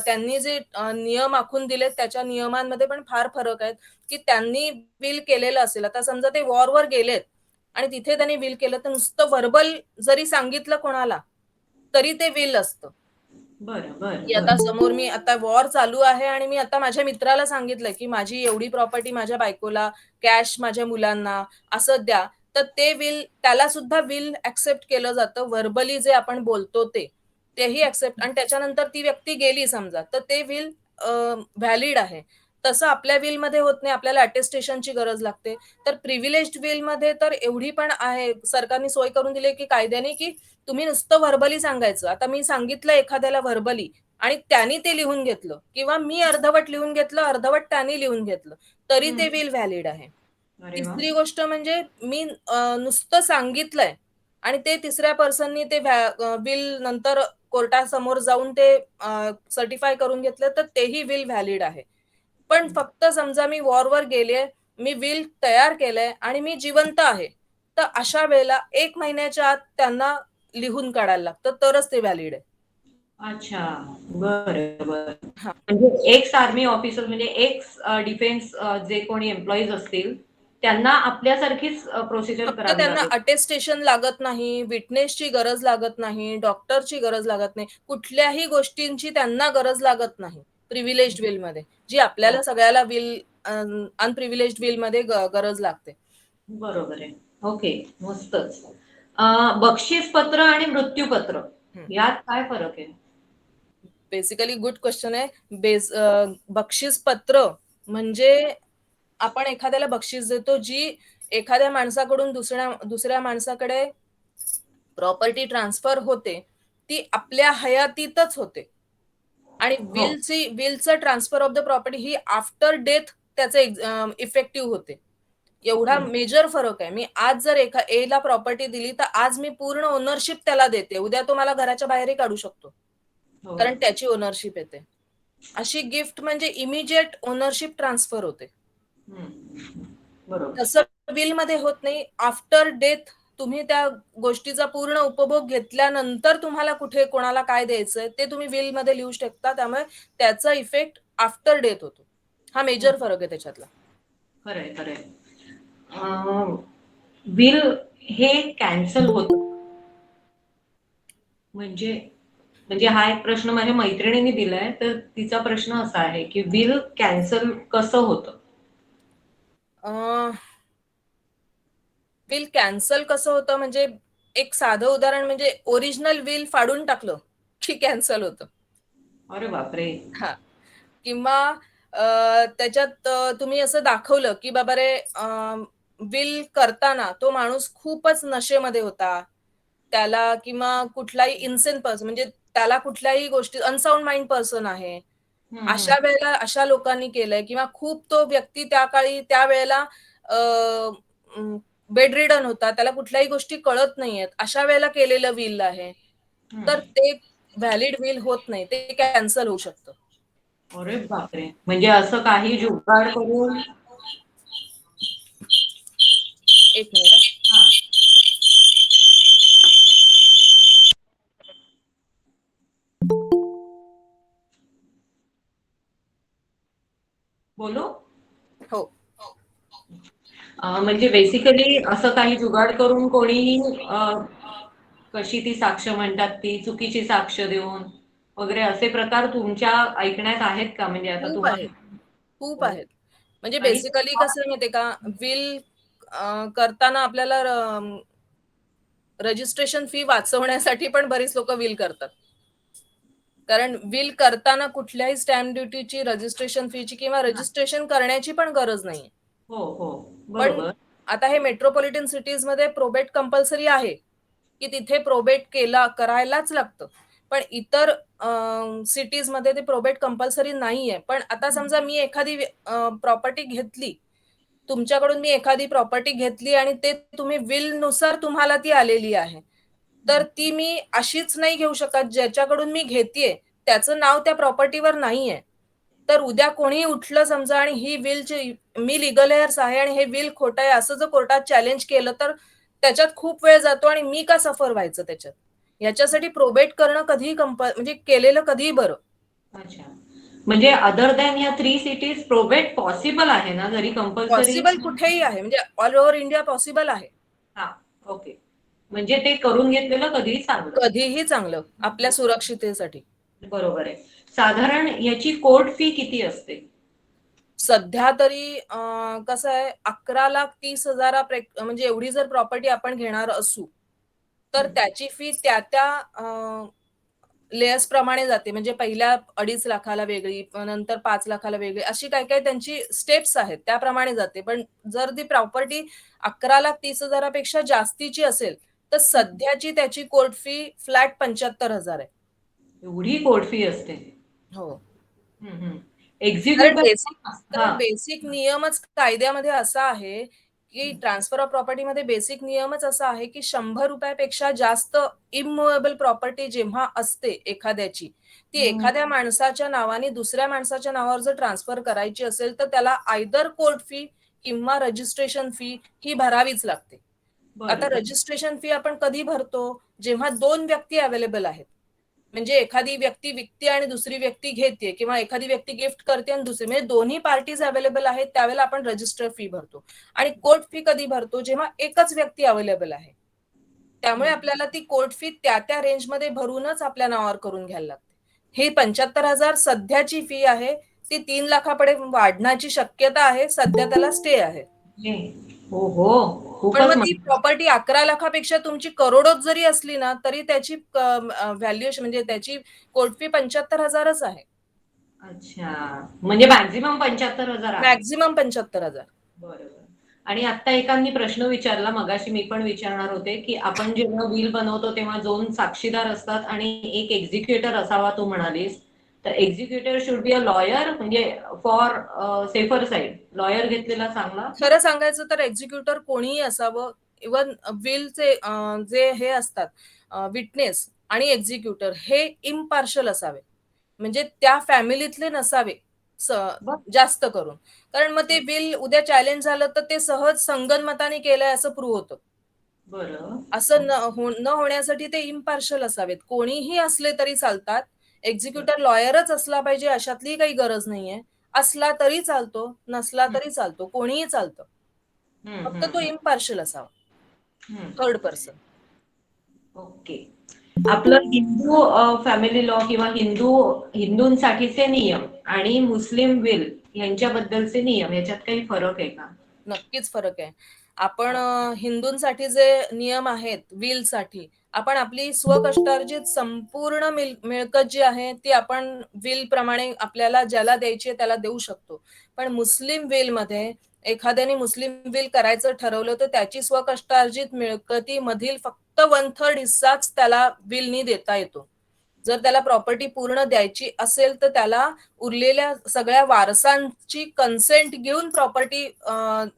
त्यांनी जे नियम आखून दिलेत त्याच्या नियमांमध्ये पण फार फरक आहेत की त्यांनी विल केलेलं असेल. आता समजा ते वॉरवर गेलेत आणि तिथे त्यांनी विल केलं तर नुसतं व्हर्बल जरी सांगितलं कोणाला तरी ते विल असतं. की आता समोर मी आता वॉर चालू आहे आणि मी आता माझ्या मित्राला सांगितलं की माझी एवढी प्रॉपर्टी माझ्या बायकोला, कॅश माझ्या मुलांना असं द्या, तर ते विल त्याला सुद्धा विल ऍक्सेप्ट केलं जातं. व्हर्बली जे आपण बोलतो तेही ऍक्सेप्ट आणि त्याच्यानंतर ती व्यक्ती गेली समजा तर ते विल व्हॅलिड आहे. तसं आपल्या विल मध्ये होत नाही, आपल्याला अटेस्टेशनची गरज लागते. तर प्रिव्हिलेज्ड विल मध्ये तर एवढी पण आहे, सरकारने सोय करून दिली की कायद्याने, की तुम्ही नुसतं व्हर्बली सांगायचं. आता मी सांगितलं एखाद्याला व्हर्बली आणि त्यांनी ते लिहून घेतलं, किंवा मी अर्धवट लिहून घेतलं, अर्धवट त्यांनी लिहून घेतलं, तरी ते विल व्हॅलिड आहे. अरे वा. तिसरी गोष्ट म्हणजे मी नुसतं सांगितलंय आणि ते तिसऱ्या पर्सननी ते विल नंतर कोर्टासमोर जाऊन ते सर्टिफाय करून घेतलं, तर तेही विल व्हॅलिड आहे. पण फक्त समजा मी वॉरवर गेले, मी विल तयार केलंय आणि मी जिवंत आहे, तर अशा वेळेला 1 महिन्याच्या आत त्यांना लिहून काढायला लागतं, तरच ते व्हॅलिड आहे. अच्छा, बरं बरं. हा. म्हणजे एक्स आर्मी ऑफिसर म्हणजे एक्स डिफेन्स जे कोणी एम्प्लॉईज असतील त्यांना आपल्यासारखीच प्रोसिजर फक्त करावी त्यांना लागेल. अटेस्टेशन लागत नाही, विटनेसची गरज लागत नाही, डॉक्टरची गरज लागत नाही, कुठल्याही गोष्टींची त्यांना गरज लागत नाही प्रिव्हिलेज्ड विल मध्ये, जी आपल्याला सगळ्याला विल अनप्रिव्हिलेज्ड विल मध्ये गरज लागते. बरोबर आहे. ओके, मस्तच. बक्षीस पत्र आणि मृत्यूपत्र यात काय फरक आहे? बेसिकली गुड क्वेश्चन आहे. बक्षीस पत्र म्हणजे आपण एखाद्याला बक्षीस देतो, जी एखाद्या माणसाकडून दुसऱ्या माणसाकडे प्रॉपर्टी ट्रान्सफर होते, ती आपल्या हयातीतच होते. आणि हो. विलचं ट्रान्सफर ऑफ द प्रॉपर्टी ही आफ्टर डेथ त्याचे इफेक्टिव्ह होते. एवढा मेजर फरक आहे. मी आज जर ए ला प्रॉपर्टी दिली, तर आज मी पूर्ण ओनरशिप त्याला देते. उद्या तो मला घराच्या बाहेरही काढू शकतो, हो. कारण त्याची ओनरशिप येते. अशी गिफ्ट म्हणजे इमिजिएट ओनरशिप ट्रान्सफर होते. बरोबर. तसं विल मध्ये होत नाही. आफ्टर डेथ तुम्ही त्या गोष्टीचा पूर्ण उपभोग घेतल्यानंतर तुम्हाला कुठे कोणाला काय द्यायचंय ते तुम्ही विल मध्ये लिहू शकता. त्यामुळे त्याचा इफेक्ट आफ्टर डेथ होतो. हा मेजर फरक आहे त्याच्यातला. खरंय खरंय. बिल हे कॅन्सल होत म्हणजे म्हणजे हा एक प्रश्न माझ्या मैत्रिणीने दिलाय, तर तिचा प्रश्न असा आहे की बिल कॅन्सल कसं होतं? विल कॅन्सल कसं होतं म्हणजे एक साधं उदाहरण म्हणजे ओरिजिनल विल फाडून टाकलं की कॅन्सल होतं. अरे बापरे. हा. किंवा त्याच्यात तुम्ही असं दाखवलं की बाबा रे, विल करताना तो माणूस खूपच नशेमध्ये होता, त्याला किंवा कुठलाही इन्सेंट पर्सन म्हणजे त्याला कुठल्याही गोष्टी अनसाउंड माइंड पर्सन आहे, अशा वेळेला अशा लोकांनी केलंय, किंवा खूप तो व्यक्ती त्या काळी त्या वेळेला बेड रिडन होता, त्याला कुठल्याही गोष्टी कळत नाहीयेत, अशा वेळेला केलेलं विल आहे, तर ते व्हॅलिड विल होत नाही, ते कॅन्सल होऊ शकतं. अरे बापरे. म्हणजे असं काही जुगाड करून. एक मिनिट. बोलो. हो. म्हणजे बेसिकली असं काही जुगाड करून कोणी कशी ती साक्ष म्हणतात ती चुकीची साक्ष देऊन वगैरे असे प्रकार तुमच्या ऐकण्यात आहेत का? म्हणजे आता खूप आहेत, तुम्हाला. खूप हो. आहेत. म्हणजे आणि बेसिकली कसं आहे माहितीये का, विल करताना आपल्याला रजिस्ट्रेशन फी वाचवण्यासाठी पण बरीच लोक विल करतात. कारण विल करताना कुठल्याही स्टॅम्प ड्युटीची, रजिस्ट्रेशन फीची किंवा रजिस्ट्रेशन करण्याची पण गरज नाही. हो हो पण बरोबर. आता हे मेट्रोपॉलिटन सिटीज मध्ये प्रोबेट कंपल्सरी आहे, की तिथे प्रोबेट करायलाच लागतं. पण इतर सिटीज मध्ये ते प्रोबेट कंपल्सरी नाहीये. पण आता समजा मी एखादी प्रॉपर्टी घेतली, तुमच्याकडून मी एखादी प्रॉपर्टी घेतली आणि ते तुम्ही विल नुसार तुम्हाला ती आलेली आहे, तर ती मी अशीच नाही घेऊ शकत. ज्याच्याकडून मी घेतेय त्याचं नाव त्या प्रॉपर्टीवर नाहीये. तर उद्या कोणी उठलं समजा आणि ही विलची, मी लिगल हेअर्स आहे आणि हे विल खोटं आहे असं जर कोर्टात चॅलेंज केलं, तर त्याच्यात खूप वेळ जातो आणि मी का सफर व्हायचं त्याच्यात. याच्यासाठी प्रोबेट करणं कधीही म्हणजे केलेलं कधीही बरं. अच्छा. म्हणजे अदर दॅन या 3 सिटीज प्रोबेट पॉसिबल आहे ना, जरी कंपल्सरी. पॉसिबल कुठेही आहे, म्हणजे ऑल ओव्हर इंडिया पॉसिबल आहे. हा. ओके. म्हणजे ते करून घेतलेलं कधीही चांगलं. कधीही चांगलं आपल्या सुरक्षिततेसाठी. बरोबर आहे. साधारण याची कोर्ट फी किती असते? सध्या तरी कसं आहे, 11,30,000 म्हणजे एवढी जर प्रॉपर्टी आपण घेणार असू, तर त्याची फी त्या लेयर्स प्रमाणे जाते. म्हणजे पहिल्या 2.5 लाखाला वेगळी, नंतर 5 लाखाला वेगळी, अशी काय काय त्यांची स्टेप्स आहेत, त्याप्रमाणे जाते. पण जर ती प्रॉपर्टी 11,30,000 पेक्षा जास्तीची असेल, तर सध्याची त्याची कोर्ट फी फ्लॅट 75,000 आहे. एवढी कोर्ट फी असते? हो. एक्झिक्युटिव्ह कारण बेसिक नियमच कायद्यामध्ये असा आहे, की ट्रान्सफर ऑफ प्रॉपर्टीमध्ये बेसिक नियमच असा आहे, की ₹100 जास्त इमूव्हेबल प्रॉपर्टी जेव्हा असते एखाद्याची, ती एखाद्या माणसाच्या नावाने दुसऱ्या माणसाच्या नावावर जर ट्रान्सफर करायची असेल, तर त्याला आयदर कोर्ट फी किंवा रजिस्ट्रेशन फी ही भरावीच लागते. आता रजिस्ट्रेशन फी आपण कधी भरतो? जेव्हा 2 व्यक्ती अवेलेबल आहेत. म्हणजे एखादी व्यक्ती विकते आणि दुसरी व्यक्ती घेते, किंवा एखादी व्यक्ती गिफ्ट करते आणि दुसरी, म्हणजे दोन्ही पार्टीज अवेलेबल आहेत, त्यावेळेला आपण रजिस्टर फी भरतो. आणि कोर्ट फी कधी भरतो? जेव्हा एकच व्यक्ती अवेलेबल आहे. त्यामुळे आपल्याला ती कोर्ट फी त्या रेंजमध्ये भरूनच आपल्या नावावर करून घ्यायला लागते. ही 75,000 सध्याची फी आहे. ती 3 लाखापर्यंत वाढण्याची शक्यता आहे. सध्या त्याला स्टे आहे. हो हो, पण खूपच मग ती प्रॉपर्टी 11 लाखापेक्षा तुमची करोडोत जरी असली ना, तरी त्याची व्हॅल्युएशन म्हणजे त्याची कोर्ट फी 75,000च आहे. अच्छा, म्हणजे मॅक्झिमम 75,000 आहे. मॅक्झिमम 75,000. बरोबर. आणि आता एकांनी प्रश्न विचारला, मगाशी मी पण विचारणार होते, की आपण जेव्हा विल बनवतो तेव्हा 2 साक्षीदार असतात आणि एक एक्झिक्युटर असावा, तू म्हणालीस. तर executor should be a lawyer, म्हणजे फॉर सेफर साईड लॉयर घेतलेला चांगला? खरं सांगायचं तर एक्झिक्युटर कोणीही असावं. इव्हन विलचे जे हे असतात विटनेस आणि एक्झिक्युटर हे इम्पार्शल असावे. म्हणजे त्या फॅमिलीतले नसावे जास्त करून. कारण मग ते विल उद्या चॅलेंज झालं तर ते सहज संगनमताने केलंय असं प्रूव्ह होतं. बरं. असं न होण्यासाठी ते इम्पार्शल असावेत. कोणीही असले तरी चालतात. एक्झिक्युटर लॉयरच असला पाहिजे अशातली काही गरज नाहीये. असला तरी चालतो, नसला तरी चालतो, कोणीही चालतं. फक्त तो इम्पार्शल असावा. Third person. ओके. आपलं हिंदू फॅमिली लॉ किंवा हिंदूंसाठीचे नियम आणि मुस्लिम विल यांच्याबद्दलचे नियम, याच्यात काही फरक आहे का? नक्कीच फरक आहे. आपण हिंदूंसाठी जे नियम आहेत विलसाठी, आपण आपली स्वकष्टार्जित संपूर्ण मिळकत जी आहे ती आपण विल प्रमाणे आपल्याला ज्याला द्यायची आहे त्याला देऊ शकतो. पण मुस्लिम विलमध्ये एखाद्याने मुस्लिम विल करायचं ठरवलं तर त्याची स्वकष्टार्जित मिळकतीमधील फक्त 1/3 हिस्साच त्याला विलनी देता येतो. जर त्याला प्रॉपर्टी पूर्ण द्यायची असेल तर त्याला उरलेल्या सगळ्या वारसांची कन्सेंट घेऊन प्रॉपर्टी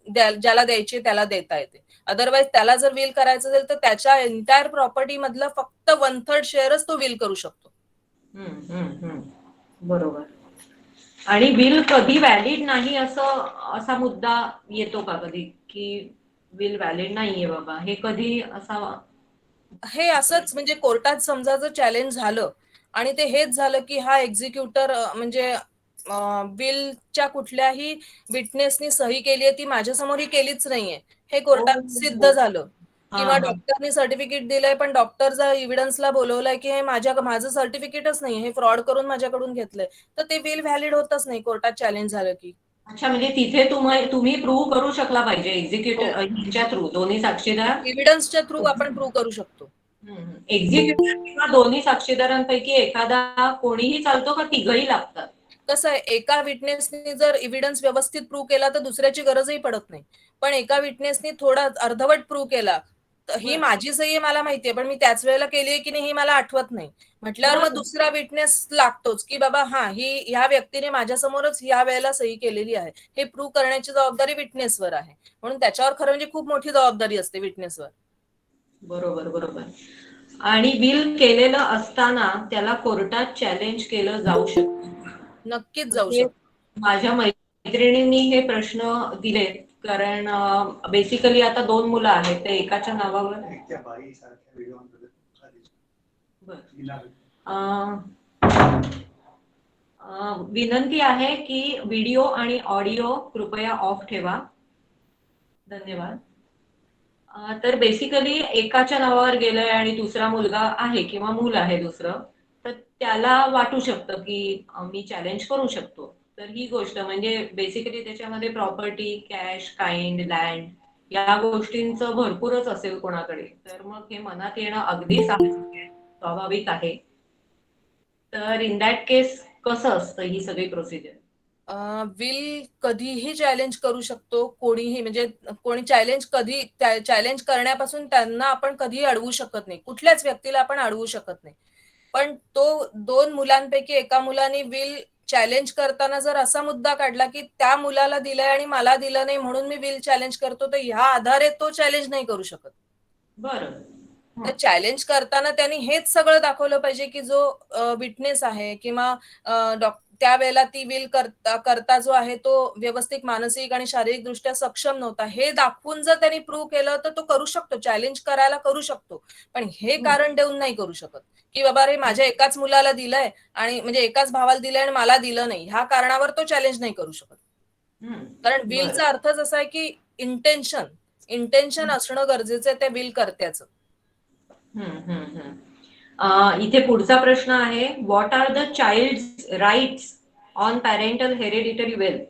ज्याला द्यायची त्याला देता येते. अदरवाईज त्याला जर विल करायचं असेल तर त्याच्या एंटायर प्रॉपर्टी मधलं फक्त 1/3 शेअरच तो विल करू शकतो. बरोबर. आणि विल कधी व्हॅलिड नाही असा मुद्दा येतो का कधी, की विल व्हॅलिड नाहीये बाबा, हे कधी असा? हे असंच म्हणजे कोर्टात समजा जर चॅलेंज झालं आणि ते हेच झालं की हा एक्झिक्युटर म्हणजे बिलच्या कुठल्याही विटनेसनी सही केली आहे ती माझ्यासमोर ही केलीच नाहीये हे कोर्टात सिद्ध झालं, किंवा डॉक्टरनी सर्टिफिकेट दिलंय पण डॉक्टरचा एव्हिडन्सला बोलवलंय की हे माझं सर्टिफिकेटच नाही, हे फ्रॉड करून माझ्याकडून घेतलंय, तर ते बिल व्हॅलिड होतच नाही कोर्टात चॅलेंज झालं की. अच्छा, म्हणजे तिथे तुम्ही प्रूव्ह करू शकला पाहिजे एक्झिक्युटिव्ह यांच्या थ्रू, दोन्ही साक्षीदार एव्हिडन्सच्या थ्रू आपण प्रूव्ह करू शकतो. एक्झिक्युटिव्ह किंवा दोन्ही साक्षीदारांपैकी एखादा कोणीही चालतो का तिघही लागतात? कसं आहे, एका विटनेसनी जर एव्हिडन्स व्यवस्थित प्रूव्ह केला तर दुसऱ्याची गरजही पडत नाही. पण एका विटनेसनी थोडा अर्धवट प्रूव्ह केला, तर ही माझी सही आहे मला माहितीये पण मी त्याच वेळेला केली आहे की नाही हे मला आठवत नाही म्हटल्यावर मग दुसरा विटनेस लागतोच की बाबा ही ह्या व्यक्तीने माझ्यासमोरच ह्या वेळेला सही केलेली आहे, हे प्रूव्ह करण्याची जबाबदारी विटनेसवर आहे. म्हणून त्याच्यावर खरं म्हणजे खूप मोठी जबाबदारी असते विटनेसवर. बरोबर बरोबर. आणि बिल केलेलं असताना त्याला कोर्टात चॅलेंज केलं जाऊ शकतं? नक्कीच जाऊ शकतो. माझ्या मैत्रिणींनी हे प्रश्न दिले, कारण बेसिकली आता 2 मुलं आहेत, ते एकाच्या नावावर. विनंती आहे की व्हिडिओ आणि ऑडिओ कृपया ऑफ ठेवा. धन्यवाद. तर बेसिकली एकाच्या नावावर गेलंय आणि दुसरा मुलगा आहे किंवा मूल आहे दुसरं, तर त्याला वाटू शकतं की मी चॅलेंज करू शकतो. तर ही गोष्ट म्हणजे बेसिकली त्याच्यामध्ये प्रॉपर्टी, कॅश, काइंड, लँड या गोष्टींचं भरपूरच असेल कोणाकडे, तर मग हे मनात येणं अगदी स्वाभाविक आहे. तर इन दॅट केस कसं असतं ही सगळी प्रोसिजर? विल कधीही चॅलेंज करू शकतो कोणीही, म्हणजे कोणी चॅलेंज करण्यापासून त्यांना आपण कधीही अडवू शकत नाही, कुठल्याच व्यक्तीला आपण अडवू शकत नाही. पण तो 2 मुलांपैकी एका मुलाने विल चॅलेंज करताना जर असा मुद्दा काढला की त्या मुलाला दिलंय आणि मला दिलं नाही म्हणून मी विल चॅलेंज करतो, तर ह्या आधारे तो चॅलेंज नाही करू शकत. बरं. तर चॅलेंज करताना त्यांनी हेच सगळं दाखवलं पाहिजे की जो विटनेस आहे किंवा त्यावेळेला ती विल करता जो आहे तो व्यवस्थित मानसिक आणि शारीरिक दृष्ट्या सक्षम नव्हता, हे दाखवून जर त्यांनी प्रूव्ह केलं तर तो करू शकतो, चॅलेंज करायला करू शकतो. पण हे कारण देऊन नाही करू शकत की बाबा रे माझ्या एकाच मुलाला दिलंय आणि म्हणजे एकाच भावाला दिलंय आणि मला दिलं नाही, ह्या कारणावर तो चॅलेंज नाही करू शकत. कारण बरं. विलचा अर्थच असा आहे की इंटेन्शन असणं गरजेचं आहे त्या विल करत्याचं. इथे पुढचा प्रश्न आहे, what are the child rights on parental hereditary wealth?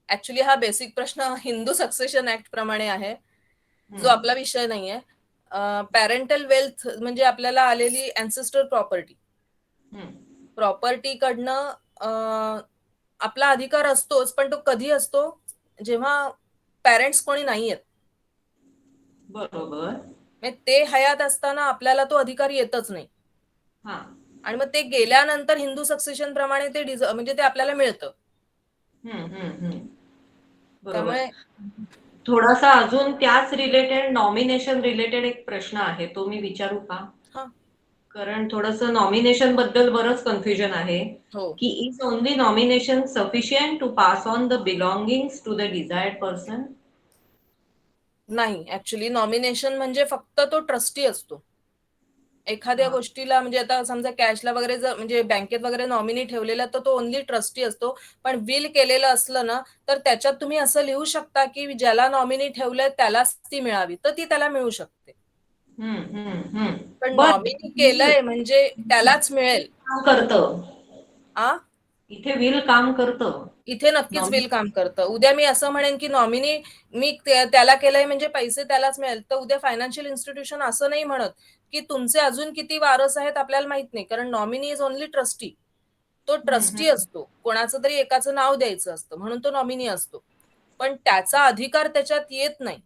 Actually हा बेसिक प्रश्न हिंदू सक्सेशन ऍक्ट प्रमाणे आहे, जो आपला विषय नाहीये. पॅरेंटल वेल्थ म्हणजे आपल्याला आलेली अँसेस्टर प्रॉपर्टी कडनं आपला अधिकार असतोच, पण तो कधी असतो जेव्हा पॅरेंट्स कोणी नाहीयेत. बरोबर. म्हणजे ते हयात असताना आपल्याला तो अधिकार येतच नाही. हा. आणि मग ते गेल्यानंतर हिंदू सक्सेशन प्रमाणे ते म्हणजे ते आपल्याला मिळतं. बरोबर. त्यामुळे थोडासा अजून त्याच रिलेटेड, नॉमिनेशन रिलेटेड एक प्रश्न आहे, तो मी विचारू का? हा. कारण थोडंसं नॉमिनेशन बद्दल बरंच कन्फ्युजन आहे हो. की is only nomination sufficient to pass on the belongings to the desired person? नाही, ऍक्च्युली नॉमिनेशन म्हणजे फक्त तो ट्रस्टी असतो एखाद्या गोष्टीला. म्हणजे आता समजा कॅशला वगैरे जर म्हणजे बँकेत वगैरे नॉमिनी ठेवलेला तर तो ओनली ट्रस्टी असतो. पण विल केलेलं असलं ना तर त्याच्यात तुम्ही असं लिहू शकता की ज्याला नॉमिनी ठेवलंय त्यालाच ती मिळावी, तर ती त्याला मिळू शकते. पण नॉमिनी केलंय म्हणजे त्यालाच मिळेल. काम करतं इथे, विल काम करतं इथे नक्कीच विल काम करतं. उद्या मी असं म्हणेन की नॉमिनी मी त्याला केलंय म्हणजे पैसे त्यालाच मिळेल, तर उद्या फायनान्शियल इन्स्टिट्यूशन असं नाही म्हणत की तुमचे अजून किती वारस आहेत आपल्याला माहित नाही, कारण नॉमिनी इज ओनली ट्रस्टी. तो ट्रस्टी असतो, कोणाचं तरी एकाचं नाव द्यायचं असतं म्हणून तो नॉमिनी असतो, पण त्याचा अधिकार त्याच्यात येत नाही.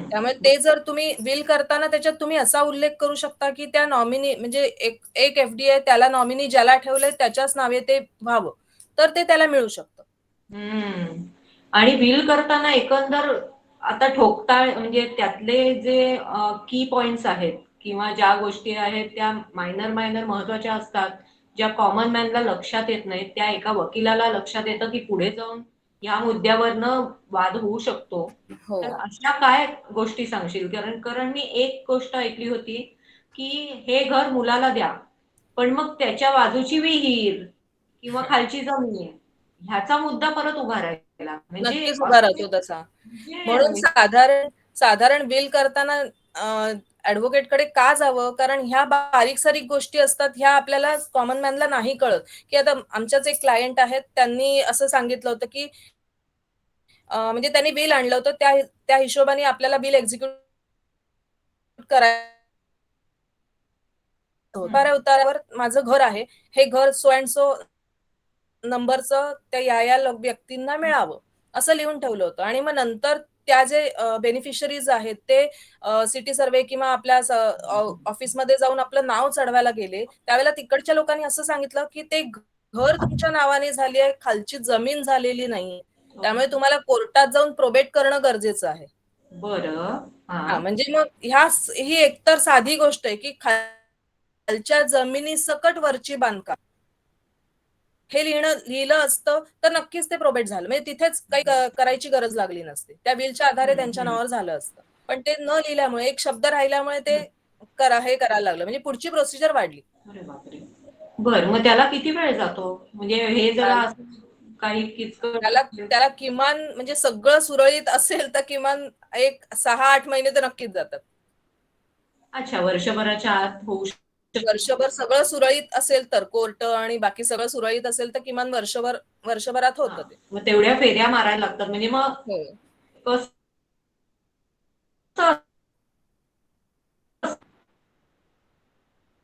त्यामुळे ते जर तुम्ही विल करताना त्याच्यात तुम्ही असा उल्लेख करू शकता की त्या नॉमिनी म्हणजे एक एफडी आहे, त्याला नॉमिनी ज्याला ठेवलंय त्याच्याच नावे ते व्हावं, तर ते त्याला मिळू शकतं. आणि विल करताना एकंदर आता ठोकताळ म्हणजे त्यातले जे की पॉइंट्स आहेत किंवा ज्या गोष्टी आहेत त्या मायनर महत्वाच्या असतात, ज्या कॉमन मॅनला लक्षात येत नाहीत, त्या एका वकिलाला लक्षात येतं की पुढे जाऊन या मुद्द्यावरनं वाद होऊ शकतो. हो. तर अशा काय गोष्टी सांगशील? कारण मी एक गोष्ट ऐकली होती की हे घर मुलाला द्या, पण मग त्याच्या बाजूची विहीर किंवा खालची जमीन ह्याचा मुद्दा परत उभा राहिला. म्हणजे नक्कीच उभा राहतो तसा. म्हणून साधारण विल करताना ऍडव्होकेट कडे का जावं, कारण ह्या बारीक सारीक गोष्टी असतात, ह्या आपल्याला कॉमन मॅनला नाही कळत. की आता आमच्याच एक क्लायंट आहेत, त्यांनी असं सांगितलं होतं की म्हणजे त्यांनी बिल आणलं होतं, त्या हिशोबाने आपल्याला बिल एक्झिक्यूट करायचं उतारावर माझं घर आहे, हे घर सो अँड सो नंबरचं त्या या व्यक्तींना मिळावं असं लिहून ठेवलं होतं. आणि मग नंतर त्या जे बेनिफिशरीज आहेत ते सिटी सर्वे किंवा आपल्या ऑफिसमध्ये जाऊन आपलं नाव चढवायला गेले, त्यावेळेला तिकडच्या लोकांनी असं सांगितलं की ते घर तुमच्या नावाने झाली आहे, खालची जमीन झालेली नाही, त्यामुळे तुम्हाला कोर्टात जाऊन प्रोबेट करणं गरजेचं आहे. बरं. म्हणजे मग ही एकतर साधी गोष्ट आहे की खालच्या जमिनी सकट वरची बांधकाम हे लिहिलं असतं तर नक्कीच ते प्रोबेट झालं, म्हणजे तिथेच काही करायची गरज लागली नसते, त्या बिलच्या आधारे त्यांच्या नावावर झालं असतं. पण ते न लिहिल्यामुळे, एक शब्द राहिल्यामुळे ते हे करायला लागलं, म्हणजे पुढची प्रोसिजर वाढली. अरे बापरे. बरं, मग त्याला किती वेळ जातो? म्हणजे हे जरा काही किचकट त्याला किमान म्हणजे सगळं सुरळीत असेल तर किमान एक 6-8 महिने तर नक्कीच जातात. अच्छा, वर्षभराच्या आत होऊ शकतो. वर्षभर सगळं सुरळीत असेल तर, कोर्ट आणि बाकी सगळं सुरळीत असेल तर किमान वर्षभरात होतं ते. मग तेवढ्या फेऱ्या मारायला लागतात, म्हणजे मग कसं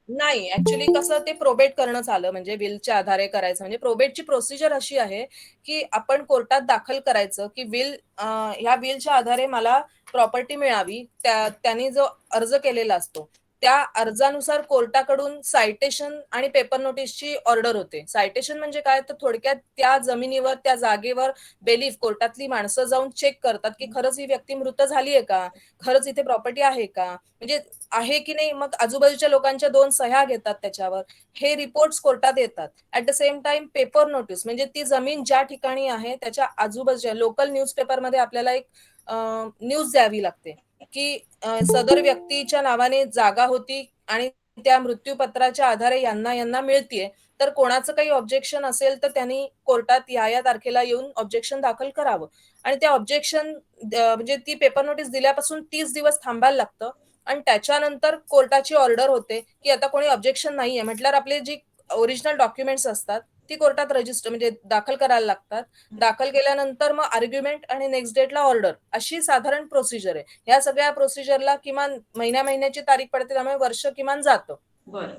नाही, ऍक्च्युली कसं ते प्रोबेट करणं झालं, म्हणजे विलच्या आधारे करायचं. म्हणजे प्रोबेटची प्रोसिजर अशी आहे, की आपण कोर्टात दाखल करायचं, की ह्या विलच्या आधारे मला प्रॉपर्टी मिळावी. त्यांनी जो अर्ज केलेला असतो, त्या अर्जानुसार कोर्टाकडून सायटेशन आणि पेपर नोटीसची ऑर्डर होते. सायटेशन म्हणजे काय, तर थोडक्यात त्या जमिनीवर, त्या जागेवर बेलीफ कोर्टातली माणसं जाऊन चेक करतात, की खरंच ही व्यक्ती मृत झालीये का? खरंच इथे प्रॉपर्टी आहे का? म्हणजे आहे की नाही, मग आजूबाजूच्या लोकांच्या 2 सह्या घेतात त्याच्यावर. हे रिपोर्ट्स कोर्टात येतात. At the same time paper notice, म्हणजे ती जमीन ज्या ठिकाणी आहे त्याच्या आजूबाजूच्या लोकल न्यूजपेपरमध्ये आपल्याला एक न्यूज द्यावी लागते, की सदर व्यक्तीच्या नावाने जागा होती आणि त्या मृत्यूपत्राच्या आधारे यांना यांना मिळतीये. तर कोणाचं काही ऑब्जेक्शन असेल तर त्यांनी कोर्टात या तारखेला येऊन ऑब्जेक्शन दाखल करावं. आणि त्या ऑब्जेक्शन म्हणजे ती पेपर नोटीस दिल्यापासून 30 दिवस थांबायला लागतं. आणि त्याच्यानंतर कोर्टाची ऑर्डर होते, की आता कोणी ऑब्जेक्शन नाहीये म्हटल्यावर आपले जी ओरिजिनल डॉक्युमेंट्स असतात ती कोर्टात रजिस्टर म्हणजे दाखल करायला लागतात. दाखल केल्यानंतर मग आर्ग्युमेंट आणि नेक्स्ट डेटला ऑर्डर, अशी साधारण प्रोसिजर आहे. ह्या सगळ्या प्रोसिजरला किमान महिन्याची तारीख पडते, त्यामुळे वर्ष किमान जातं. बरं.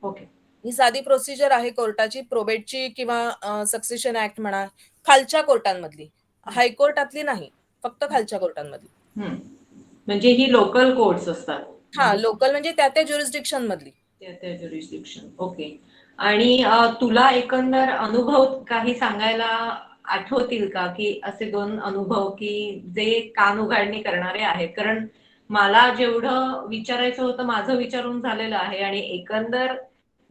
ओके. ही साधी प्रोसिजर आहे कोर्टाची, प्रोबेटची किंवा सक्सेशन ऍक्ट म्हणा, खालच्या कोर्टांमधली. हायकोर्टातली नाही, फक्त खालच्या कोर्टांमधली. म्हणजे ही लोकल कोर्ट्स असतात. हा, लोकल म्हणजे त्या ज्युरिस्डिक्शन मधली. त्या ज्युरिस्डिक्शन. ओके. आणि तुला एकंदर अनुभव काही सांगायला आठवतील का, की असे 2 अनुभव की जे कान उघडणी करणारे आहेत? कारण मला जेवढं विचारायचं होतं माझं विचारून झालेलं आहे आणि एकंदर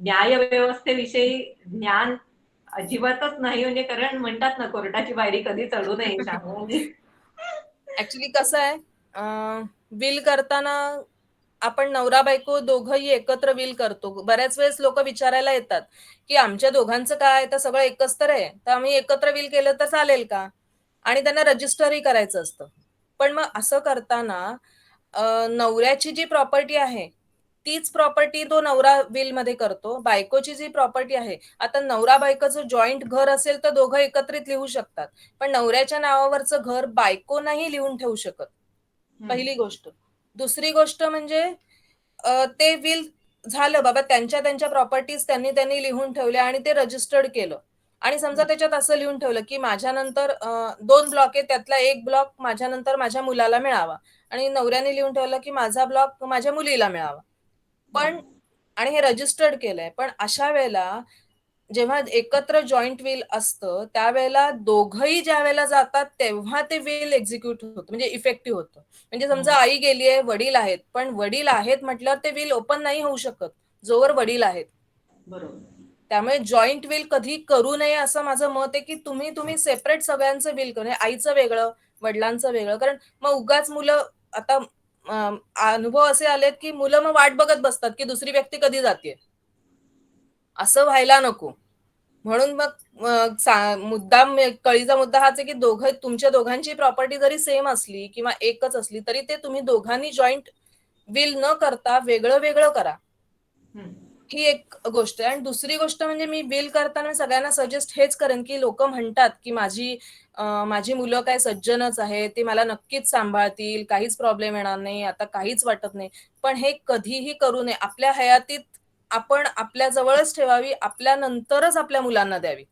न्यायव्यवस्थेविषयी ज्ञान अजिबातच नाही. म्हणजे कारण म्हणतात ना, कोर्टाची पायरी कधी चढू नये सांगू म्हणजे. ऍक्च्युली कसं आहे, विल करताना आपण नवरा बायको दोघंही एकत्र विल करतो. बऱ्याच वेळेस लोक विचारायला येतात, की आमच्या दोघांचं काय, तर सगळं एकच तर आहे, तर आम्ही एकत्र विल केलं तर चालेल का? आणि त्यांना रजिस्टरही करायचं असतं. पण मग असं करताना नवऱ्याची जी प्रॉपर्टी आहे तीच प्रॉपर्टी तो नवरा विल मध्ये करतो. बायकोची जी प्रॉपर्टी आहे, आता नवरा बायकोचं जॉईंट घर असेल तर दोघं एकत्रित लिहू शकतात. पण नवऱ्याच्या नावावरचं घर बायको नाही लिहून ठेवू शकत, पहिली गोष्ट. दुसरी गोष्ट म्हणजे ते विल झालं बाबा, त्यांच्या त्यांच्या प्रॉपर्टीज त्यांनी त्यांनी लिहून ठेवल्या आणि ते रजिस्टर्ड केलं. आणि समजा त्याच्यात असं लिहून ठेवलं, की माझ्यानंतर 2 ब्लॉक आहे, त्यातला 1 ब्लॉक माझ्यानंतर माझ्या मुलाला मिळावा. आणि नवऱ्याने लिहून ठेवलं, की माझा ब्लॉक माझ्या मुलीला मिळावा. पण आणि हे रजिस्टर्ड केलंय. पण अशा वेळेला जेव्हा एकत्र जॉईंट विल असतं, त्यावेळेला दोघंही ज्यावेळेला जातात, तेव्हा ते विल एक्झिक्यूट होतं, म्हणजे इफेक्टिव्ह होतं. म्हणजे समजा आई गेलीये, वडील आहेत, पण वडील आहेत म्हटल्यावर ते विल ओपन नाही होऊ शकत, जोवर वडील आहेत. बरोबर. त्यामुळे जॉईंट विल कधी करू नये असं माझं मत आहे, की तुम्ही सेपरेट सगळ्यांचं विल करू नये. आईचं वेगळं, वडिलांचं वेगळं. कारण मग उगाच मुलं आता अनुभव असे आलेत, की मुलं मग वाट बघत बसतात, की दुसरी व्यक्ती कधी जाते. असं व्हायला नको. म्हणून मग मुद्दाम कळीचा मुद्दा हाच आहे, की तुमच्या दोघांची प्रॉपर्टी जरी सेम असली किंवा एकच असली, तरी ते तुम्ही दोघांनी जॉईंट विल न करता वेगळं वेगळं करा. ही एक गोष्ट आहे. आणि दुसरी गोष्ट म्हणजे मी विल करताना सगळ्यांना सजेस्ट हेच करेन, की लोक म्हणतात, की माझी मुलं काय सज्जनच आहे, ते मला नक्कीच सांभाळतील, काहीच प्रॉब्लेम येणार नाही, आता काहीच वाटत नाही. पण हे कधीही करू नये. आपल्या हयातीत आपण आपल्या जवळच ठेवावी, आपल्यानंतरच आपल्या मुलांना द्यावी.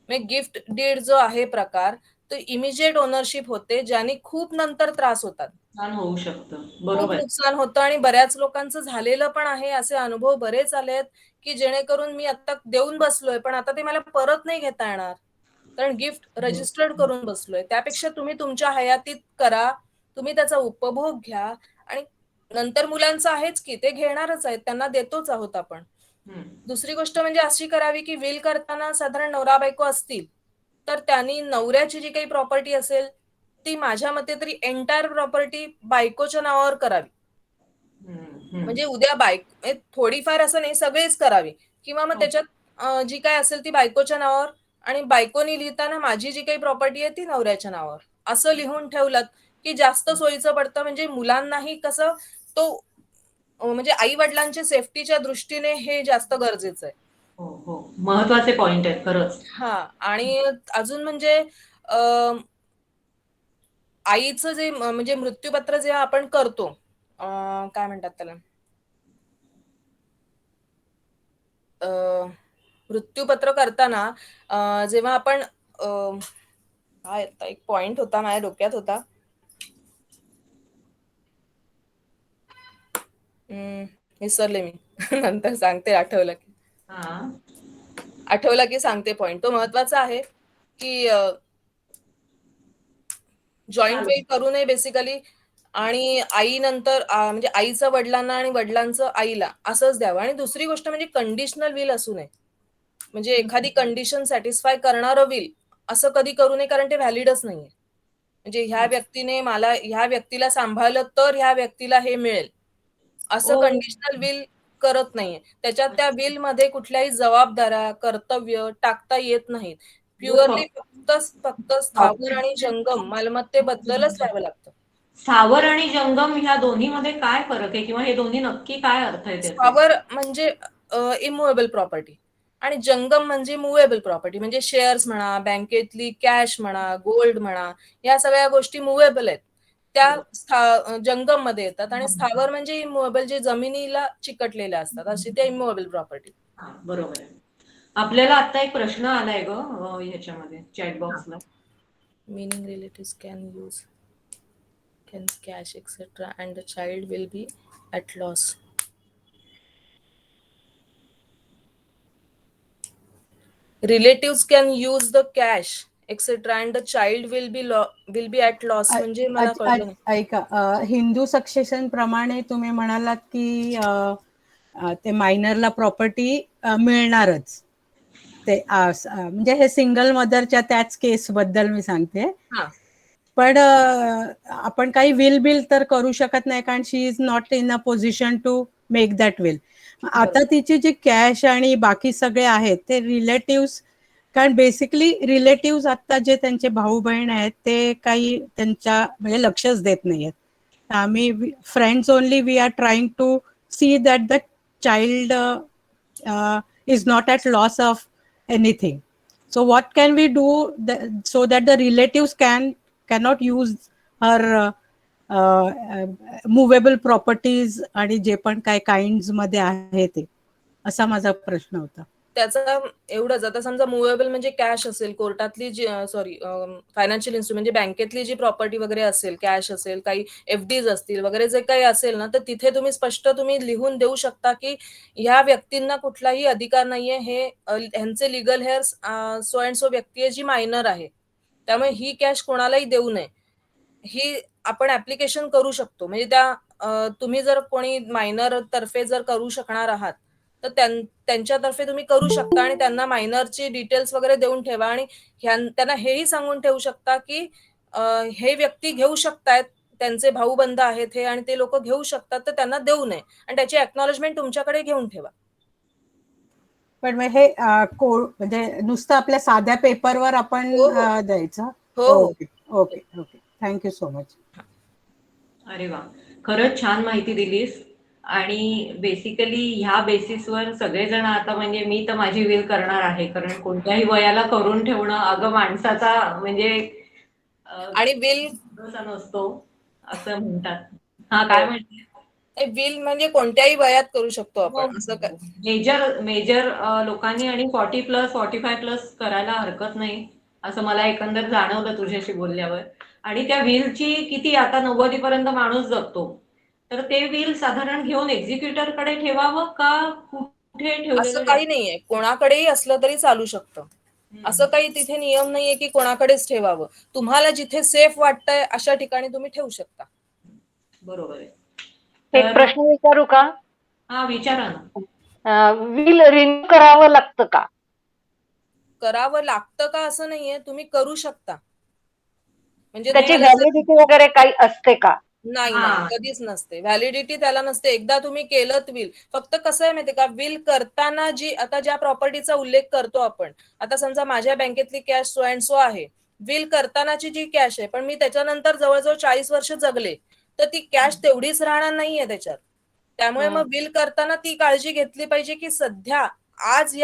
म्हणजे गिफ्ट डीड जो आहे प्रकार, तो इमिजिएट ओनरशिप होते, ज्याने खूप नंतर त्रास होतात, नुकसान होऊ शकतं. खूप बरोबर. नुकसान होतं. आणि बऱ्याच लोकांचं झालेलं पण आहे. असे अनुभव बरेच आलेत, की जेणेकरून मी आता देऊन बसलोय, पण आता ते मला परत नाही घेता येणार, कारण गिफ्ट रजिस्टर्ड करून बसलोय. त्यापेक्षा तुम्ही तुमच्या हयातीत करा, तुम्ही त्याचा उपभोग घ्या. आणि नंतर मुलांचं आहेच की, ते घेणारच आहेत, त्यांना देतोच आहोत आपण. दुसरी गोष्ट म्हणजे अशी करावी, की विल करताना साधारण नवरा बायको असतील, तर त्यांनी नवऱ्याची जी काही प्रॉपर्टी असेल, ती माझ्या मते तरी एंटायर प्रॉपर्टी बायकोच्या नावावर करावी. म्हणजे उद्या थोडीफार असं नाही, सगळेच करावी. किंवा मग त्याच्यात जी काय असेल ती बायकोच्या नावावर, आणि बायकोनी लिहिताना माझी जी काही प्रॉपर्टी आहे ती नवऱ्याच्या नावावर, असं लिहून ठेवलं की जास्त सोयीचं पडतं. म्हणजे मुलांनाही कसं तो म्हणजे आई वडिलांच्या सेफ्टीच्या दृष्टीने हे जास्त गरजेचं आहे. हो, हो. महत्वाचे पॉइंट आहेत खरंच. हा, आणि अजून म्हणजे आईचं जे म्हणजे मृत्यूपत्र जेव्हा आपण करतो, काय म्हणतात त्याला, मृत्यूपत्र करताना जेव्हा आपण काय आता एक पॉइंट होता माझ्या डोक्यात होता. विसरले मी. नंतर सांगते आठवलं की. हा. आठवला की सांगते पॉइंट. तो महत्वाचा आहे की जॉईंट विल करू नये बेसिकली. आणि आई नंतर म्हणजे आईचं वडिलांना आणि वडिलांचं आईला असंच द्यावं. आणि दुसरी गोष्ट म्हणजे कंडिशनल विल असू नये. म्हणजे एखादी कंडिशन सॅटिस्फाय करणारं विल असं कधी करू नये, कारण ते व्हॅलिडच नाहीये. म्हणजे ह्या व्यक्तीने मला ह्या व्यक्तीला सांभाळलं तर ह्या व्यक्तीला हे मिळेल असं ओ. कंडिशनल विल करत नाहीये. त्याच्यात त्या विल मध्ये कुठल्याही जबाबदाऱ्या, कर्तव्य टाकता येत नाहीत. प्युअरली फक्त स्थावर आणि जंगम मालमत्तेबद्दलच लिहावं लागतं. स्थावर आणि जंगम ह्या दोन्हीमध्ये काय फरक आहे, किंवा हे दोन्ही नक्की काय अर्थ आहे त्याचे? स्थावर म्हणजे इमुवेबल प्रॉपर्टी आणि जंगम म्हणजे मुवेबल प्रॉपर्टी. म्हणजे शेअर्स म्हणा, बँकेतली कॅश म्हणा, गोल्ड म्हणा, या सगळ्या गोष्टी मुवेबल आहेत. त्या जंगम मध्ये येतात. आणि स्थावर म्हणजे इमुवेबल, जे जमिनीला चिकटलेल्या असतात, अशी त्या इमुवेबल प्रॉपर्टी. हा, बरोबर आहे. आपल्याला आता एक प्रश्न आलाय ग ह्याच्यामध्ये chat बॉक्सला. Meaning relatives can cash etc. and the child will be at loss. Relatives can use the cash etc. and the child will be at loss. म्हणजे मला कळलं नाही. ऐका, हिंदू सक्सेशन प्रमाणे तुम्ही म्हणालात की ते मायनरला प्रॉपर्टी मिळणारच. ते म्हणजे हे सिंगल मदरच्या त्याच केस बद्दल मी सांगते. पण आपण काही विल बिल तर करू शकत नाही, कारण she is not in a position to make that will. आता तिची जी कॅश आणि बाकी सगळे आहेत ते रिलेटिव्स, कारण बेसिकली रिलेटिव्स आता जे त्यांचे भाऊ बहीण आहेत ते काही त्यांच्या म्हणजे लक्षच देत नाहीयेत. आम्ही friends only we are trying to see that the child is not at loss of anything. So what can we do so that the relatives cannot use her movable properties आणि जे पण काय काइंड्स मध्ये आहे ते, असा माझा प्रश्न होता. त्याचा एवढंच, आता समजा मुवेबल म्हणजे कॅश असेल, कोर्टातली जी फायनान्शियल इन्स्ट्रुमेंट म्हणजे बँकेतली जी प्रॉपर्टी वगैरे असेल, कॅश असेल, काही एफडीज असतील वगैरे, जे काही असेल ना, तर तिथे तुम्ही स्पष्ट लिहून देऊ शकता की ह्या व्यक्तींना कुठलाही अधिकार नाहीये, हे ह्यांचे legal hairs so and so व्यक्ती आहे जी मायनर आहे, त्यामुळे ही कॅश कोणालाही देऊ नये, ही आपण ऍप्लिकेशन करू शकतो. म्हणजे त्या तुम्ही जर कोणी मायनर तर्फे जर करू शकणार आहात तर त्यांच्यातर्फे तुम्ही करू शकता आणि त्यांना मायनरची डिटेल्स वगैरे देऊन ठेवा. आणि त्यांना हेही सांगून ठेवू शकता की हे व्यक्ती घेऊ शकतायत, त्यांचे भाऊ बंध आहेत हे, आणि ते लोक घेऊ शकतात, तर त्यांना देऊ नये, आणि त्याची एक्नॉलेजमेंट तुमच्याकडे घेऊन ठेवा. पण हे म्हणजे नुसतं आपल्या साध्या पेपरवर आपण द्यायचं? Okay okay okay, thank you so much. अरे वा, खरंच छान माहिती दिलीस. आणि बेसिकली ह्या बेसिसवर सगळेजण आता, म्हणजे मी तर माझी विल करणार आहे, कारण कोणत्याही वयाला करून ठेवणं अगं माणसाचा म्हणजे आणि विल नसतो असं म्हणतात. हा, काय म्हणते? विल म्हणजे कोणत्याही वयात करू शकतो आपण, असं काय. मेजर लोकांनी आणि 40+45+ करायला हरकत नाही असं मला एकंदर जाणवलं तुझ्याशी बोलल्यावर. आणि त्या व्हीलची किती आता 90 पर्यंत माणूस जगतो, तर ते व्हील साधारण घेऊन एक्झिक्युटर कडे ठेवावं का कुठे ठेवलेलं? असं काही नाहीये, कोणाकडेही असलं तरी चालू शकतं. असं काही तिथे नियम नाहीये की कोणाकडेच ठेवावं. तुम्हाला जिथे सेफ वाटतंय अशा ठिकाणी तुम्ही ठेवू शकता. बरोबर आहे. एक प्रश्न विचारू का? हा, विचारा ना. विल रिन्यू करावं लागतं का? करावं लागतं का असं नाहीये, तुम्ही करू शकता. म्हणजे त्याची व्हॅलिडिटी वगैरे काही असते का? नाही नाही, कधीच नसते व्हॅलिडिटी, त्याला नसते. एकदा तुम्ही केलं विल. फक्त कसं आहे माहितीये का, विल करताना जी आता ज्या प्रॉपर्टीचा उल्लेख करतो आपण, आता समजा माझ्या बँकेतली कॅश सो अँड सो आहे, विल करतानाची जी कॅश आहे, पण मी त्याच्यानंतर जवळजवळ 40 वर्ष जगले, तर ती कॅश तेवढीच राहणार नाहीये त्याच्यात. त्यामुळे मग विल करताना ती काळजी घेतली पाहिजे की सध्या आज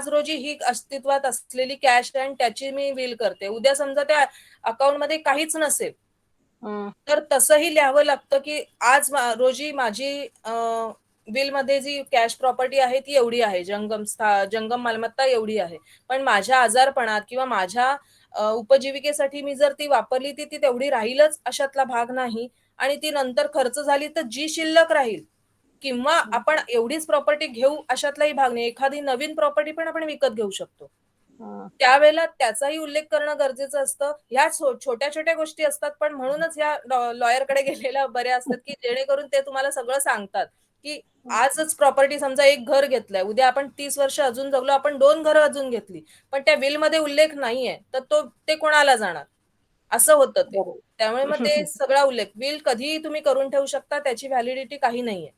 रोजी ही अस्तित्वात असलेली कॅश आहे आणि त्याची मी विल करते. उद्या समजा त्या अकाउंट मध्ये काहीच नसेल तर तसंही लिहावं लागतं की आज रोजी माझी विल मध्ये जी कॅश प्रॉपर्टी आहे ती एवढी आहे, जंगम मालमत्ता एवढी आहे, पण माझ्या आजारपणात किंवा माझ्या उपजीविकेसाठी मी जर ती वापरली ती तेवढी राहीलच अशातला भाग नाही. आणि ती नंतर खर्च झाली तर जी शिल्लक राहील किंवा आपण एवढीच प्रॉपर्टी घेऊ अशातलाही भाग नाही, एखादी नवीन प्रॉपर्टी पण आपण विकत घेऊ शकतो. त्यावेळेला त्याचाही उल्लेख करणं गरजेचं असतं. ह्या छोट्या छोट्या गोष्टी असतात, पण म्हणूनच ह्या लॉयरकडे गेलेल्या बऱ्या असतात की जेणेकरून ते तुम्हाला सगळं सांगतात की आजच प्रॉपर्टी समजा एक घर घेतलंय, उद्या आपण 30 वर्ष अजून जगलो, आपण 2 घरं अजून घेतली, पण त्या विल मध्ये उल्लेख नाहीये, तर ते कोणाला जाणार, असं होतं ते. त्यामुळे मग ते सगळा उल्लेख विल कधीही तुम्ही करून ठेवू शकता, त्याची व्हॅलिडिटी काही नाहीये.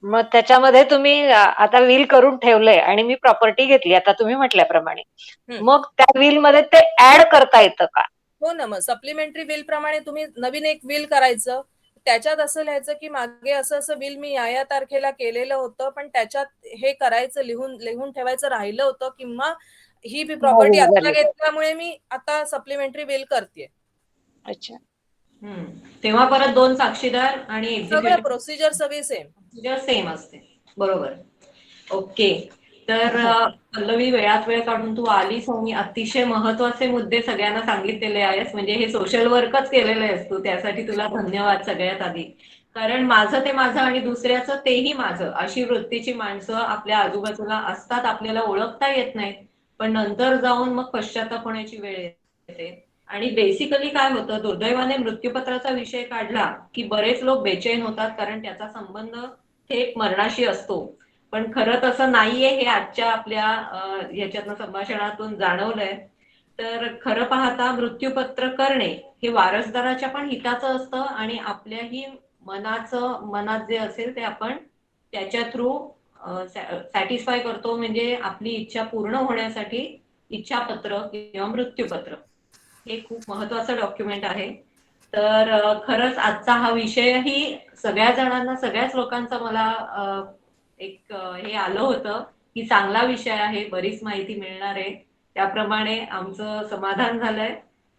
मग त्याच्यामध्ये तुम्ही आता विल करून ठेवलंय आणि मी प्रॉपर्टी घेतली आता तुम्ही म्हटल्याप्रमाणे, मग त्या विल मध्ये ते ऍड करता येतं का? हो ना, मग सप्लिमेंटरी विल प्रमाणे तुम्ही नवीन एक विल करायचं, त्याच्यात असं लिहायचं की मागे असं विल मी या तारखेला केलेलं होतं, पण त्याच्यात हे करायचं, लिहून ठेवायचं राहिलं होतं, किंवा ही प्रॉपर्टी आता घेतल्यामुळे मी आता सप्लिमेंटरी विल करते. अच्छा. तेव्हा परत 2 साक्षीदार आणि सगळं प्रोसिजर सगळी सेम असते. बरोबर. ओके. तर पल्लवी, वेळात वेळ काढून तू आलीस आणि अतिशय महत्वाचे मुद्दे सगळ्यांना सांगितलेले आहेस. म्हणजे हे सोशल वर्कच केलेलं आहेस तू, त्यासाठी तुला धन्यवाद सगळ्यात आधी. कारण माझं ते माझं आणि दुसऱ्याचं तेही माझं, अशी वृत्तीची माणसं आपल्या आजूबाजूला असतात, आपल्याला ओळखता येत नाहीत, पण नंतर जाऊन मग पश्चाताप होण्याची वेळ येते. आणि बेसिकली काय होतं, दुर्दैवाने मृत्यूपत्राचा विषय काढला की बरेच लोक बेचैन होतात, कारण त्याचा संबंध थेट मरणाशी असतो. पण खरं तसं नाहीये, हे आजच्या आपल्या ह्याच्यातनं संभाषणातून जाणवलंय. तर खरं पाहता मृत्यूपत्र करणे हे वारसदाराच्या पण हिताचं असतं आणि आपल्याही मनात जे असेल ते आपण त्याच्या थ्रू सॅटिस्फाय करतो. म्हणजे आपली इच्छा पूर्ण होण्यासाठी इच्छापत्र किंवा मृत्यूपत्र हे खूप महत्वाचं डॉक्युमेंट आहे. तर खरंच आजचा हा विषयही सगळ्या जणांना, सगळ्याच लोकांचा मला एक हे आलं होतं की चांगला विषय आहे, बरीच माहिती मिळणार आहे. त्याप्रमाणे आमचं समाधान झालंय.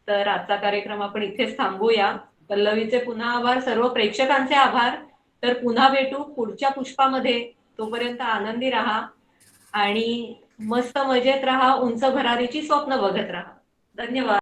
तर आजचा कार्यक्रम आपण इथेच थांबूया. पल्लवीचे पुन्हा आभार, सर्व प्रेक्षकांचे आभार. तर पुन्हा भेटू पुढच्या पुष्पामध्ये. तोपर्यंत आनंदी राहा आणि मस्त मजेत राहा, उंच भरारीची स्वप्न बघत राहा. धन्यवाद.